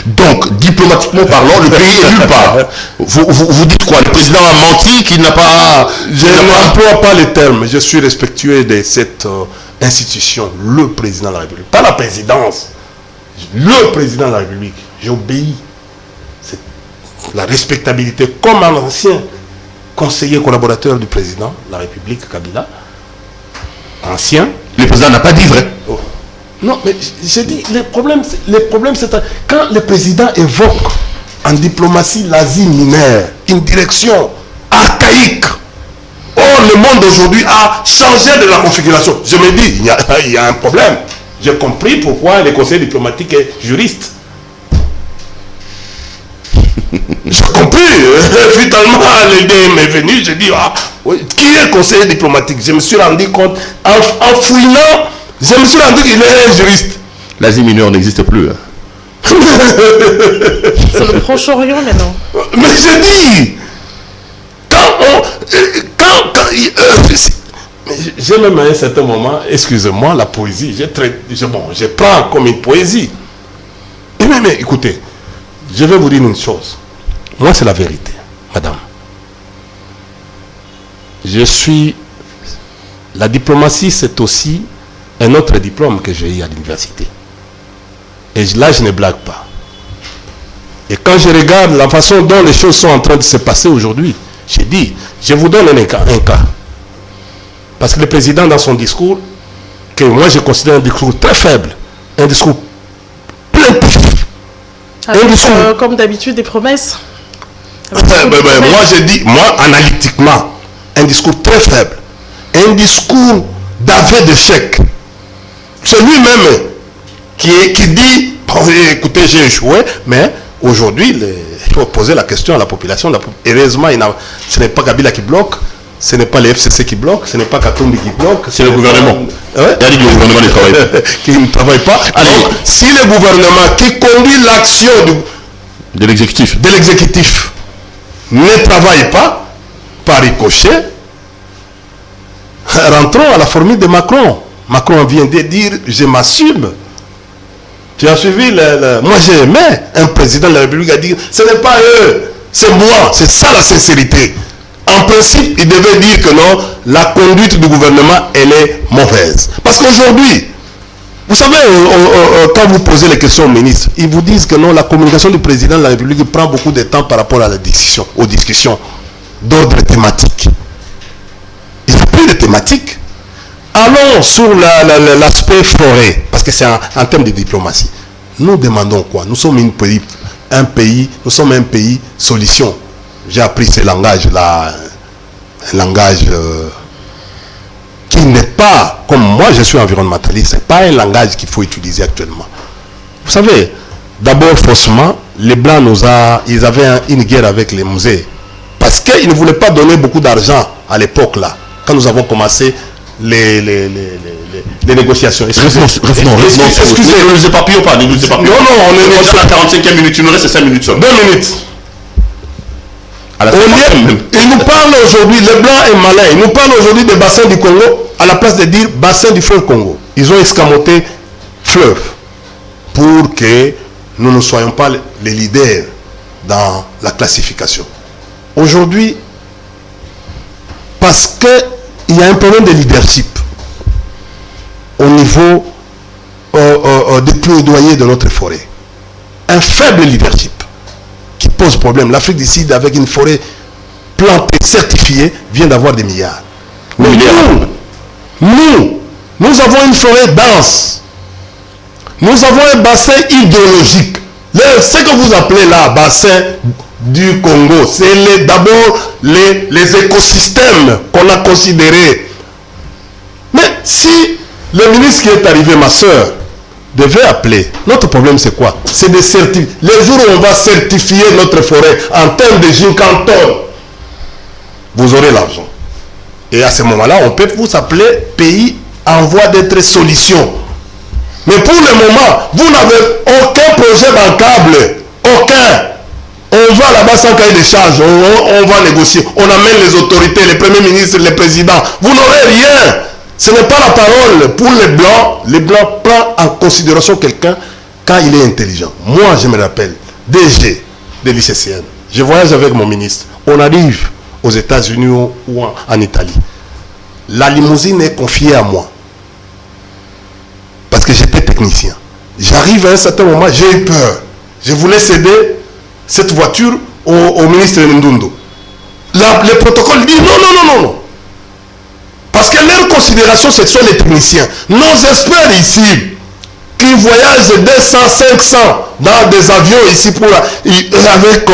Donc, diplomatiquement parlant, le pays est nulle part. Vous dites quoi? Le président a menti, qu'il n'a pas... Je n'emploie pas les termes. Je suis respectueux de cette institution, le président de la République. Pas la présidence. Le président de la République. J'obéis. C'est la respectabilité comme un ancien conseiller collaborateur du président de la République, Kabila. Ancien. Le président n'a pas dit vrai. Oh. Non, mais j'ai dit, les problèmes c'est quand le président évoque en diplomatie l'Asie mineure, une direction archaïque. Or, le monde aujourd'hui a changé de la configuration. Je me dis, il y a un problème. J'ai compris pourquoi le conseiller diplomatique est juriste. J'ai compris. Finalement, l'idée m'est venue. J'ai dit, qui est conseiller diplomatique? Je me suis rendu compte, en fouillant, je me suis rendu qu'il est un juriste. L'Asie mineure n'existe plus. Hein. C'est le Proche-Orient maintenant. Mais je dis, j'ai même à un certain moment, excusez-moi, la poésie, je prends comme une poésie. Mais écoutez, je vais vous dire une chose. Moi, c'est la vérité, madame. La diplomatie, c'est aussi un autre diplôme que j'ai eu à l'université. Et là, je ne blague pas. Et quand je regarde la façon dont les choses sont en train de se passer aujourd'hui, j'ai dit, je vous donne un cas. Parce que le président, dans son discours, que moi je considère un discours très faible, un discours plein de comme d'habitude, des promesses. Moi, j'ai dit, analytiquement, un discours très faible, un discours d'aveu d'échec. C'est lui-même qui dit, écoutez, j'ai échoué, mais aujourd'hui, il faut poser la question à la population. Heureusement, ce n'est pas Kabila qui bloque, ce n'est pas les FCC qui bloquent, ce n'est pas Katumbi qui bloque. C'est le gouvernement. Il y a dit que le gouvernement ne travaille pas. Qui ne travaille pas. Alors, si le gouvernement qui conduit l'action de l'exécutif ne travaille pas, par ricochet, rentrons à la formule de Macron. Macron vient de dire, je m'assume. Tu as suivi moi j'ai aimé un président de la République a dit, ce n'est pas eux, c'est moi, c'est ça la sincérité. En principe, il devait dire que non, la conduite du gouvernement, elle est mauvaise. Parce qu'aujourd'hui, vous savez, quand vous posez les questions aux ministres, ils vous disent que non, la communication du président de la République prend beaucoup de temps par rapport à aux discussions d'ordre thématique. Il n'y a plus de thématique. Allons sur l'aspect forêt, parce que c'est en termes de diplomatie. Nous demandons quoi? Nous sommes un pays solution. J'ai appris ce langage-là, un langage qui n'est pas, comme moi je suis environnementaliste, ce n'est pas un langage qu'il faut utiliser actuellement. Vous savez, d'abord faussement, les Blancs ils avaient une guerre avec les musées, parce qu'ils ne voulaient pas donner beaucoup d'argent à l'époque là, quand nous avons commencé les négociations. Excusez, ne nous éparpillons pas, Non, on est déjà à la 45e minute, il nous reste 5 minutes seulement. 2 minutes. Il nous parle aujourd'hui, les Blancs est malin, il nous parle aujourd'hui des bassins du Congo, à la place de dire bassin du fleuve Congo. Ils ont escamoté fleuve. pour que nous ne soyons pas les leaders dans la classification. Aujourd'hui, parce qu'il y a un problème de leadership au niveau des plaidoyers de notre forêt. Un faible leadership qui pose problème. L'Afrique du Sud, avec une forêt plantée, certifiée, vient d'avoir des milliards. Mais nous avons une forêt dense. Nous avons un bassin hydrologique. Ce que vous appelez là, bassin du Congo, c'est d'abord les écosystèmes qu'on a considérés. Mais si le ministre qui est arrivé, ma soeur, devait appeler, notre problème c'est quoi? C'est de certifier. Les jours où on va certifier notre forêt en termes de giganton, vous aurez l'argent. Et à ce moment-là, on peut vous appeler pays en voie d'être solution. Mais pour le moment, vous n'avez aucun projet bancable. Aucun. On va là-bas sans cahier de charge. On va négocier. On amène les autorités, les premiers ministres, les présidents. Vous n'aurez rien. Ce n'est pas la parole. Pour les Blancs prennent en considération quelqu'un quand il est intelligent. Moi, je me rappelle, DG de l'ICCN. Je voyage avec mon ministre. On arrive aux États-Unis ou en Italie. La limousine est confiée à moi. Parce que j'étais technicien. J'arrive à un certain moment, j'ai eu peur. Je voulais céder cette voiture au ministre Ndundu. Le protocole dit non. Parce que leur considération, ce sont les techniciens. Nos experts ici, qui voyagent 200, 500 dans des avions ici avec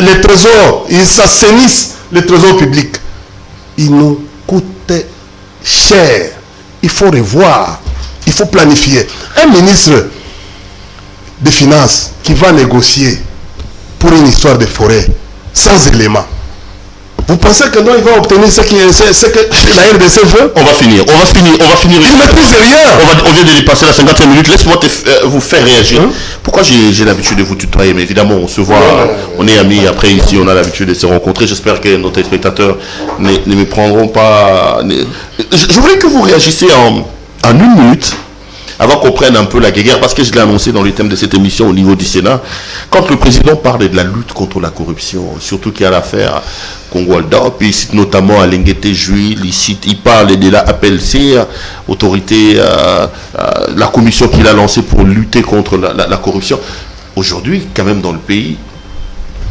les trésors, ils s'assainissent les trésors publics. Ils nous coûtent cher. Il faut revoir. Il faut planifier. Un ministre des Finances qui va négocier pour une histoire de forêt sans éléments. Vous pensez que non, il va obtenir ce que la RDC veut? On va finir. Il ne maîtrise rien. On vient de dépasser la 55 minutes. Laisse-moi vous faire réagir. Pourquoi j'ai l'habitude de vous tutoyer? Mais évidemment, on se voit, on est amis. Après, ici, on a l'habitude de se rencontrer. J'espère que nos téléspectateurs ne me prendront pas. Je voulais que vous réagissiez en une minute, avant qu'on prenne un peu la guerre, parce que je l'ai annoncé dans le thème de cette émission au niveau du Sénat, quand le président parle de la lutte contre la corruption, surtout qu'il y a l'affaire Congo-Alda, puis il cite notamment Alinguete Juil, il parle de la APLC, autorité, la commission qu'il a lancée pour lutter contre la corruption. Aujourd'hui, quand même dans le pays,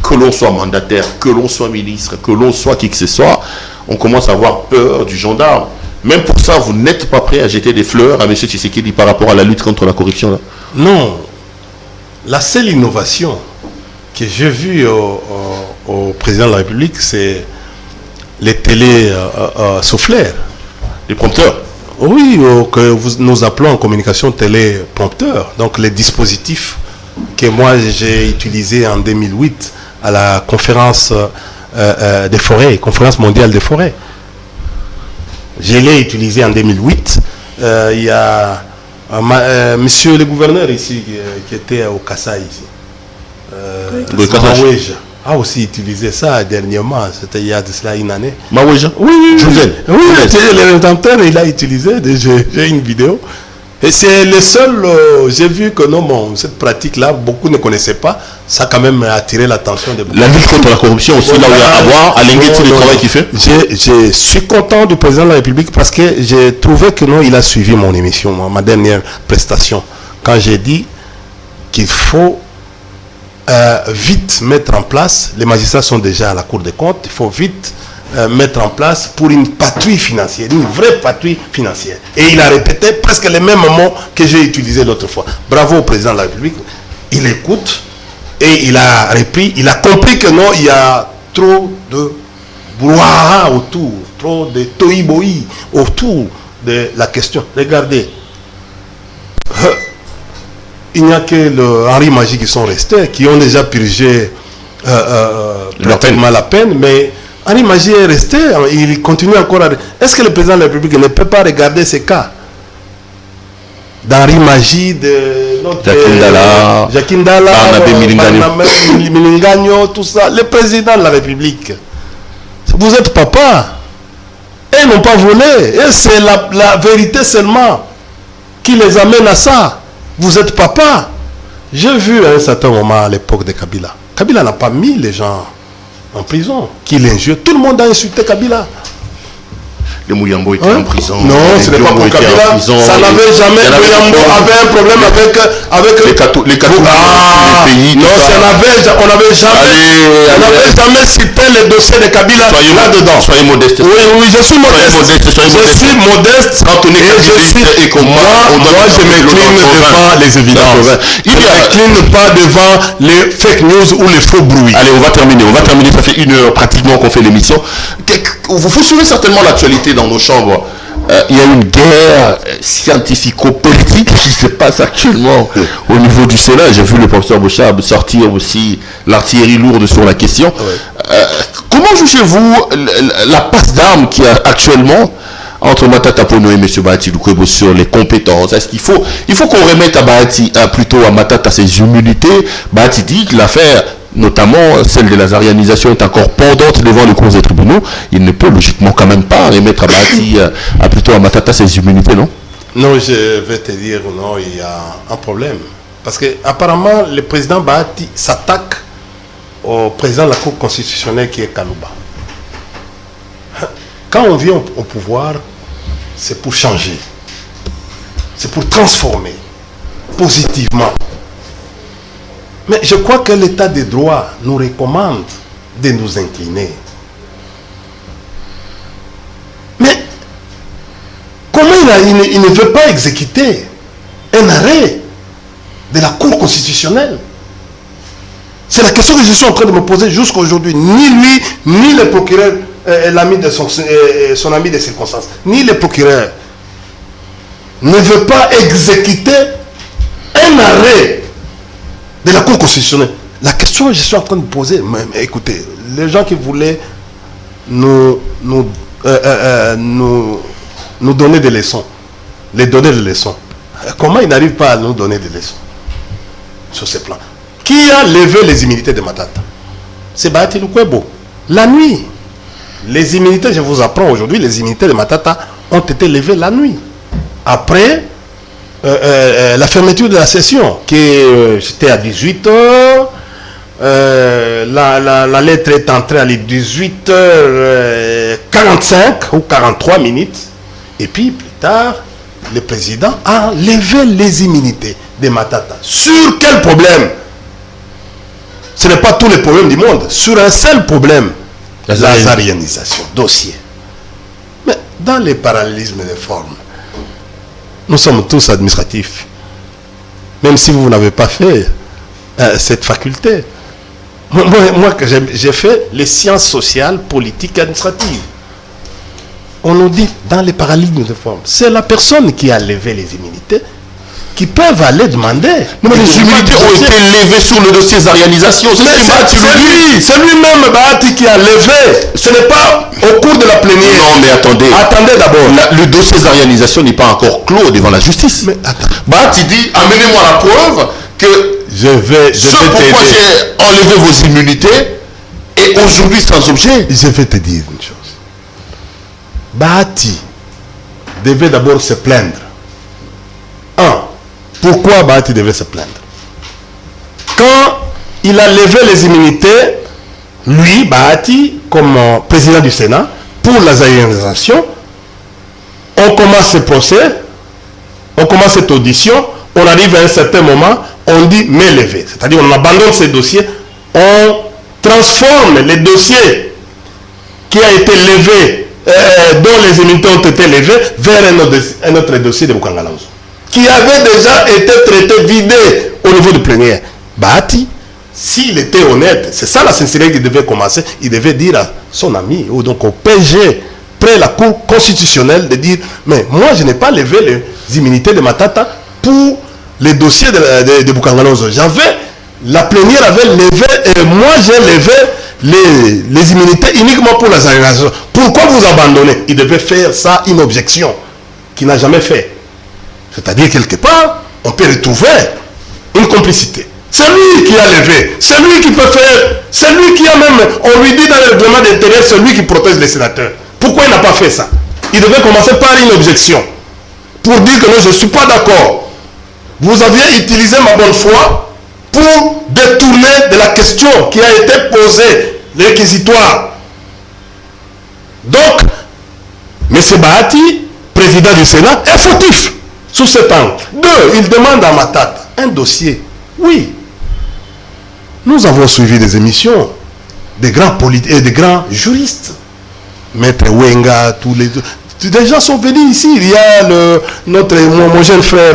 que l'on soit mandataire, que l'on soit ministre, que l'on soit qui que ce soit, on commence à avoir peur du gendarme. Même pour ça, vous n'êtes pas prêt à jeter des fleurs à M. Tshisekedi par rapport à la lutte contre la corruption là? Non. La seule innovation que j'ai vue au président de la République, c'est les télé-souffleurs. Les prompteurs? Oui, que nous appelons en communication télé-prompteurs. Donc les dispositifs que moi j'ai utilisés en 2008 à la conférence des forêts, conférence mondiale des forêts. Je l'ai utilisé en 2008. Il y a monsieur le gouverneur ici qui était au Kassai ici. Maweja a aussi utilisé ça dernièrement. C'était il y a de cela une année. Maweja? Oui. Le rédempteur, il a utilisé. J'ai une vidéo. Et c'est le seul, j'ai vu que non, cette pratique-là, beaucoup ne connaissaient pas. Ça a quand même attiré l'attention de beaucoup. La lutte contre la corruption aussi, là où il y a à voir, à Alinguete, le travail qu'il fait. Je suis content du président de la République parce que j'ai trouvé que non, il a suivi mon émission, ma dernière prestation. Quand j'ai dit qu'il faut vite mettre en place, les magistrats sont déjà à la Cour des comptes, il faut vite mettre en place pour une patrouille financière, une vraie patrouille financière. Et il a répété presque les mêmes mots que j'ai utilisés l'autre fois. Bravo au président de la République. Il écoute et il a repris, il a compris que non, il y a trop de brouhaha autour, trop de toïboï autour de la question. Regardez, il n'y a que le Henri Magie qui sont restés, qui ont déjà purgé pratiquement la peine, mais Henri Magie est resté, il continue encore à... Est-ce que le président de la République ne peut pas regarder ces cas d'Henri Magie, de Jacques Ndala, Milingagno, tout ça, le président de la République? Vous êtes papa. Et ils n'ont pas volé. Et c'est la vérité seulement qui les amène à ça. Vous êtes papa. J'ai vu à un certain moment à l'époque de Kabila. Kabila n'a pas mis les gens en prison, qu'il injure. Tout le monde a insulté Kabila. Le Mouyambo était en prison. Non, ce n'est pas pour Kabila. Ça n'avait jamais. Mouyambo avait un problème avec les catholiques les pays. Non, on n'avait jamais cité les dossiers de Kabila là-dedans. Soyez modeste. Oui, je suis modeste. Je suis modeste. Quand on est et qu'on moi, je m'incline devant les évidences. Je ne m'incline pas devant les fake news ou les faux bruits. Allez, on va terminer. Ça fait 1 heure pratiquement qu'on fait l'émission. Vous suivez certainement l'actualité dans nos chambres. Il y a une guerre scientifico-politique qui se passe actuellement au niveau du Sénat. J'ai vu le professeur Bouchard sortir aussi l'artillerie lourde sur la question. Comment jugez-vous la passe d'armes qu'il y a actuellement entre Matata Ponyo et M. Bahati Lukwebo sur les compétences? Est-ce qu'il faut qu'on remette à Bahati, plutôt à Matata, ses immunités? Bahati dit que l'affaire, notamment celle de la zarianisation, est encore pendante devant les cours des tribunaux. Il ne peut logiquement quand même pas remettre à Bahati, plutôt à Matata, ses immunités, non? Non, je vais te dire, non, il y a un problème. Parce que apparemment, le président Bahati s'attaque au président de la Cour constitutionnelle qui est Kalouba. Quand on vient au pouvoir, c'est pour changer. C'est pour transformer positivement. Mais je crois que l'état des droits nous recommande de nous incliner. Mais comment il ne veut pas exécuter un arrêt de la Cour constitutionnelle? C'est la question que je suis en train de me poser jusqu'à aujourd'hui. Ni lui, ni le procureur, l'ami de son ami de circonstance, ni le procureur ne veut pas exécuter un arrêt de la Cour constitutionnelle. La question que je suis en train de poser, mais écoutez, les gens qui voulaient nous donner des leçons, comment ils n'arrivent pas à nous donner des leçons sur ces plans? Qui a levé les immunités de Matata? C'est Bahati Lukwebo. La nuit. Les immunités, je vous apprends aujourd'hui, les immunités de Matata ont été levées la nuit. Après la fermeture de la session, qui était à 18h, la lettre est entrée à 18h45 ou 43 minutes. Et puis plus tard, le président a levé les immunités de Matata. Sur quel problème? Ce n'est pas tous les problèmes du monde. Sur un seul problème, la zarianisation, dossier. Mais dans les parallélismes des formes, nous sommes tous administratifs. Même si vous n'avez pas fait cette faculté. Moi j'ai fait les sciences sociales, politiques et administratives. On nous dit dans les parallélismes des formes, c'est la personne qui a levé les immunités qui peuvent aller demander. Non, mais les immunités ont été levées sur le dossier zarianisation. C'est lui-même Bahati qui a levé. Ce n'est pas au cours de la plénière. Non, mais attendez. Attendez d'abord. Le dossier zarianisation n'est pas encore clos devant la justice. Mais Bahati dit, amenez-moi la preuve que je vais pourquoi j'ai enlevé vos immunités et aujourd'hui sans objet. Je vais te dire une chose. Bahati devait d'abord se plaindre. Pourquoi Bahati devait se plaindre? Quand il a levé les immunités, lui, Bahati, comme président du Sénat, pour la zarianisation, on commence ce procès, on commence cette audition, on arrive à un certain moment, on dit mais levé. C'est-à-dire on abandonne ces dossiers, on transforme les dossiers qui a été levé, dont les immunités ont été levées, vers un autre dossier de Bukangalanzo, qui avait déjà été traité, vidé au niveau de plénière. Bahati, s'il était honnête, c'est ça la sincérité qu'il devait commencer, il devait dire à son ami, ou donc au PG, près la Cour constitutionnelle, de dire, mais moi je n'ai pas levé les immunités de Matata pour les dossiers de Bukangalanzo. La plénière avait levé, et moi j'ai levé les immunités uniquement pour la zarianisation. Pourquoi vous abandonnez? Il devait faire ça, une objection, qu'il n'a jamais fait. C'est-à-dire, quelque part, on peut retrouver une complicité. C'est lui qui a levé. C'est lui qui peut faire. C'est lui qui a même, on lui dit dans le règlement d'intérieur, c'est lui qui protège les sénateurs. Pourquoi il n'a pas fait ça? Il devait commencer par une objection. Pour dire que non, je ne suis pas d'accord. vous aviez utilisé ma bonne foi pour détourner de la question qui a été posée, le réquisitoire. Donc, M. Bahati, président du Sénat, est fautif sous cet angle. 2, il demande à Matata un dossier. Oui, nous avons suivi des émissions des grands politiques et des grands juristes. Maître Wenga, tous les deux. Des gens sont venus ici. Il y a mon jeune frère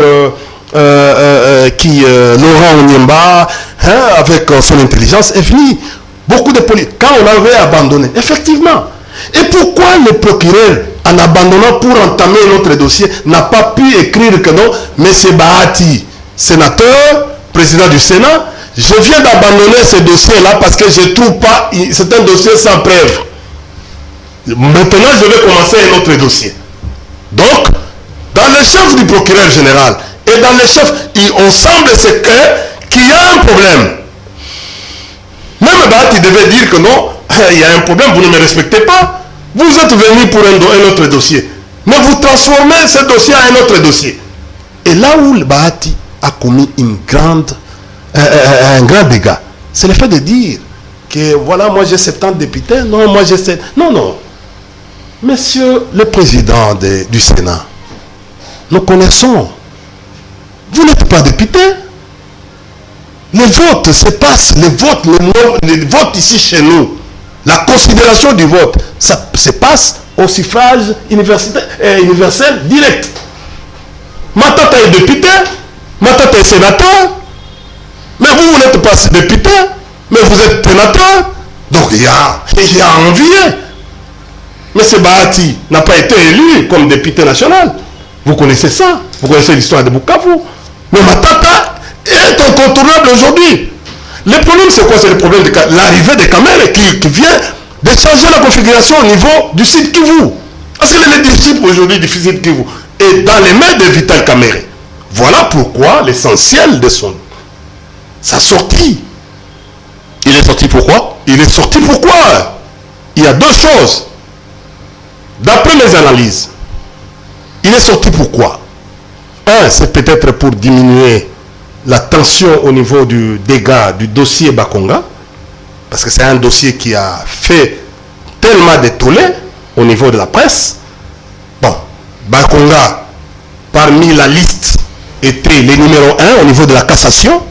Laurent Onyemba, avec son intelligence, est venu. Beaucoup de politiques. Quand on avait abandonné, effectivement. Et pourquoi le procureur, en abandonnant pour entamer notre dossier, n'a pas pu écrire que non, M. Bahati, sénateur, président du Sénat, je viens d'abandonner ce dossier-là parce que je ne trouve pas, c'est un dossier sans preuve. Maintenant, je vais commencer un autre dossier. Donc, dans le chef du procureur général et dans le chef, on semble qu'il y a un problème. Même Bahati devait dire que non, il y a un problème, vous ne me respectez pas. Vous êtes venu pour un autre dossier. Mais vous transformez ce dossier en un autre dossier. Et là où le Bahati a commis un grand dégât, c'est le fait de dire que voilà, moi j'ai 70 députés, non, moi j'ai 7. Non, non. Monsieur le président du Sénat, nous connaissons. Vous n'êtes pas député. Les votes se passent, les votes ici chez nous. La considération du vote, ça se passe au suffrage universel direct. Matata est député, Matata est sénateur, mais vous n'êtes pas député, mais vous êtes sénateur. Donc il y a envié. Mais ce Bahati n'a pas été élu comme député national. Vous connaissez ça, vous connaissez l'histoire de Bukavu. Mais Matata est incontournable aujourd'hui. Le problème, c'est quoi? C'est le problème de l'arrivée des caméras qui vient de changer la configuration au niveau du site Kivu. Parce que le leadership aujourd'hui du site Kivu est dans les mains de Vital Kamerhe. Voilà pourquoi l'essentiel de sa sortie. Il est sorti pourquoi? Il est sorti pourquoi? Il y a deux choses. D'après mes analyses, il est sorti pourquoi? Un, c'est peut-être pour diminuer la tension au niveau du dégât du dossier Bakonga, parce que c'est un dossier qui a fait tellement de tollé au niveau de la presse. Bon, Bakonga, parmi la liste, était le numéro 1 au niveau de la cassation.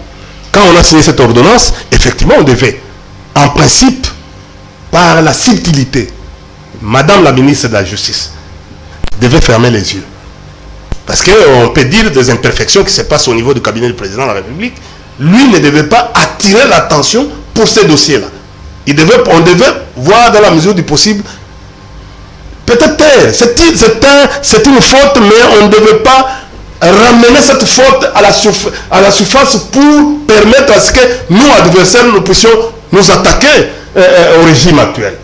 Quand on a signé cette ordonnance, effectivement, on devait, en principe, par la subtilité, Madame la ministre de la Justice devait fermer les yeux. Parce qu'on peut dire des imperfections qui se passent au niveau du cabinet du président de la République. Lui ne devait pas attirer l'attention pour ces dossiers-là. On devait voir dans la mesure du possible. Peut-être c'est une faute, mais on ne devait pas ramener cette faute à la surface pour permettre à ce que nous, adversaires, nous puissions nous attaquer au régime actuel.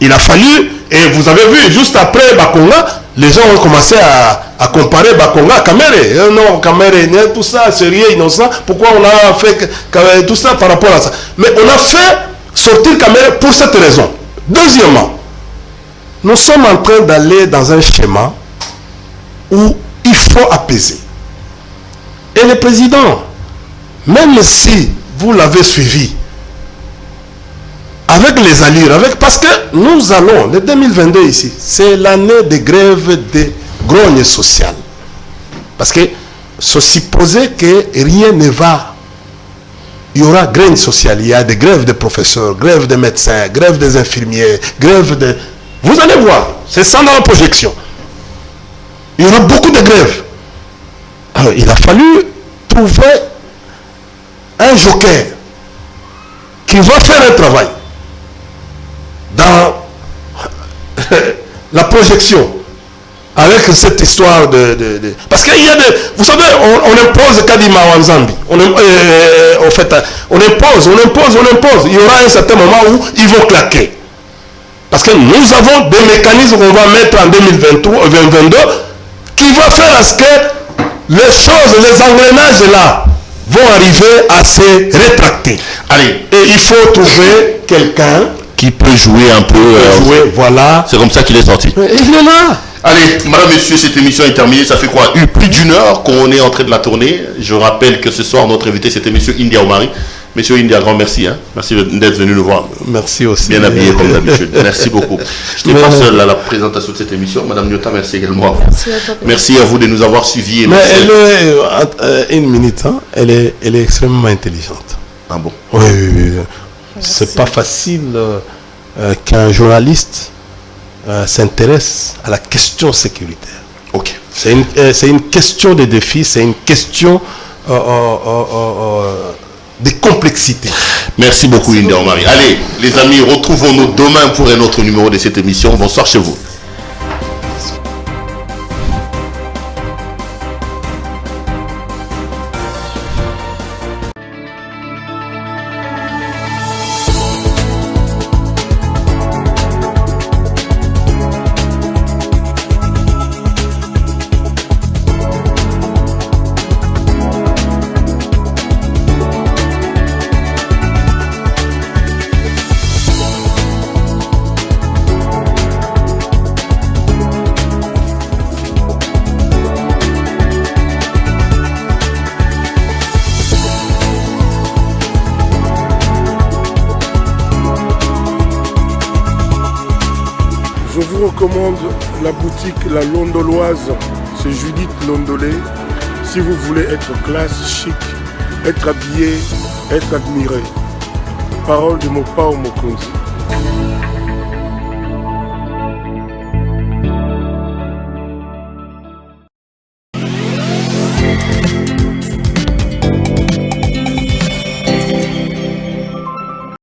Il a fallu, et vous avez vu, juste après Bakonga, les gens ont commencé à comparer Bakonga à Kamerhe. Non, Kamerhe, tout ça, sérieux, innocent. Pourquoi on a fait tout ça par rapport à ça? Mais on a fait sortir Kamerhe pour cette raison. Deuxièmement, nous sommes en train d'aller dans un schéma où il faut apaiser. Et le président, même si vous l'avez suivi, avec les allures, parce que nous allons, le 2022 ici, c'est l'année de grève de grogne sociale. Parce que se supposer que rien ne va, il y aura grogne sociale, il y a des grèves de professeurs, grève des médecins, grève des infirmiers, grève de... Vous allez voir, c'est ça dans la projection. Il y aura beaucoup de grèves. Alors, il a fallu trouver un joker qui va faire un travail dans la projection avec cette histoire parce qu'il y a des... Vous savez, on impose Kadima Wanzambi. On impose. Il y aura un certain moment où ils vont claquer. Parce que nous avons des mécanismes qu'on va mettre en 2022 qui vont faire à ce que les choses, les engrenages là, vont arriver à se rétracter. Allez. Et il faut trouver quelqu'un qui peut jouer un peu. Voilà. C'est comme ça qu'il est sorti. Il est là. Allez, madame, messieurs, cette émission est terminée. Ça fait quoi? Plus d'une heure qu'on est en train de la tourner. Je rappelle que ce soir, notre invité, c'était monsieur India Omari. Monsieur India, grand merci. Hein? Merci d'être venu nous voir. Merci aussi. Bien habillé comme d'habitude. Merci beaucoup. Je n'étais pas seul à la présentation de cette émission. Madame Nyota, merci également à vous. Merci à vous de nous avoir suivis. Mais elle est, une minute, hein? Elle est extrêmement intelligente. Ah bon? Oui. C'est pas facile qu'un journaliste s'intéresse à la question sécuritaire. Ok. C'est une question de défi, c'est une question de complexité. Merci beaucoup, India Omari. Allez, les amis, retrouvons-nous demain pour un autre numéro de cette émission. Bonsoir chez vous. Je vous recommande la boutique La Londoloise, c'est Judith Londolé. Si vous voulez être classe, chic, être habillé, être admiré. Parole de Mopao Mokonzi.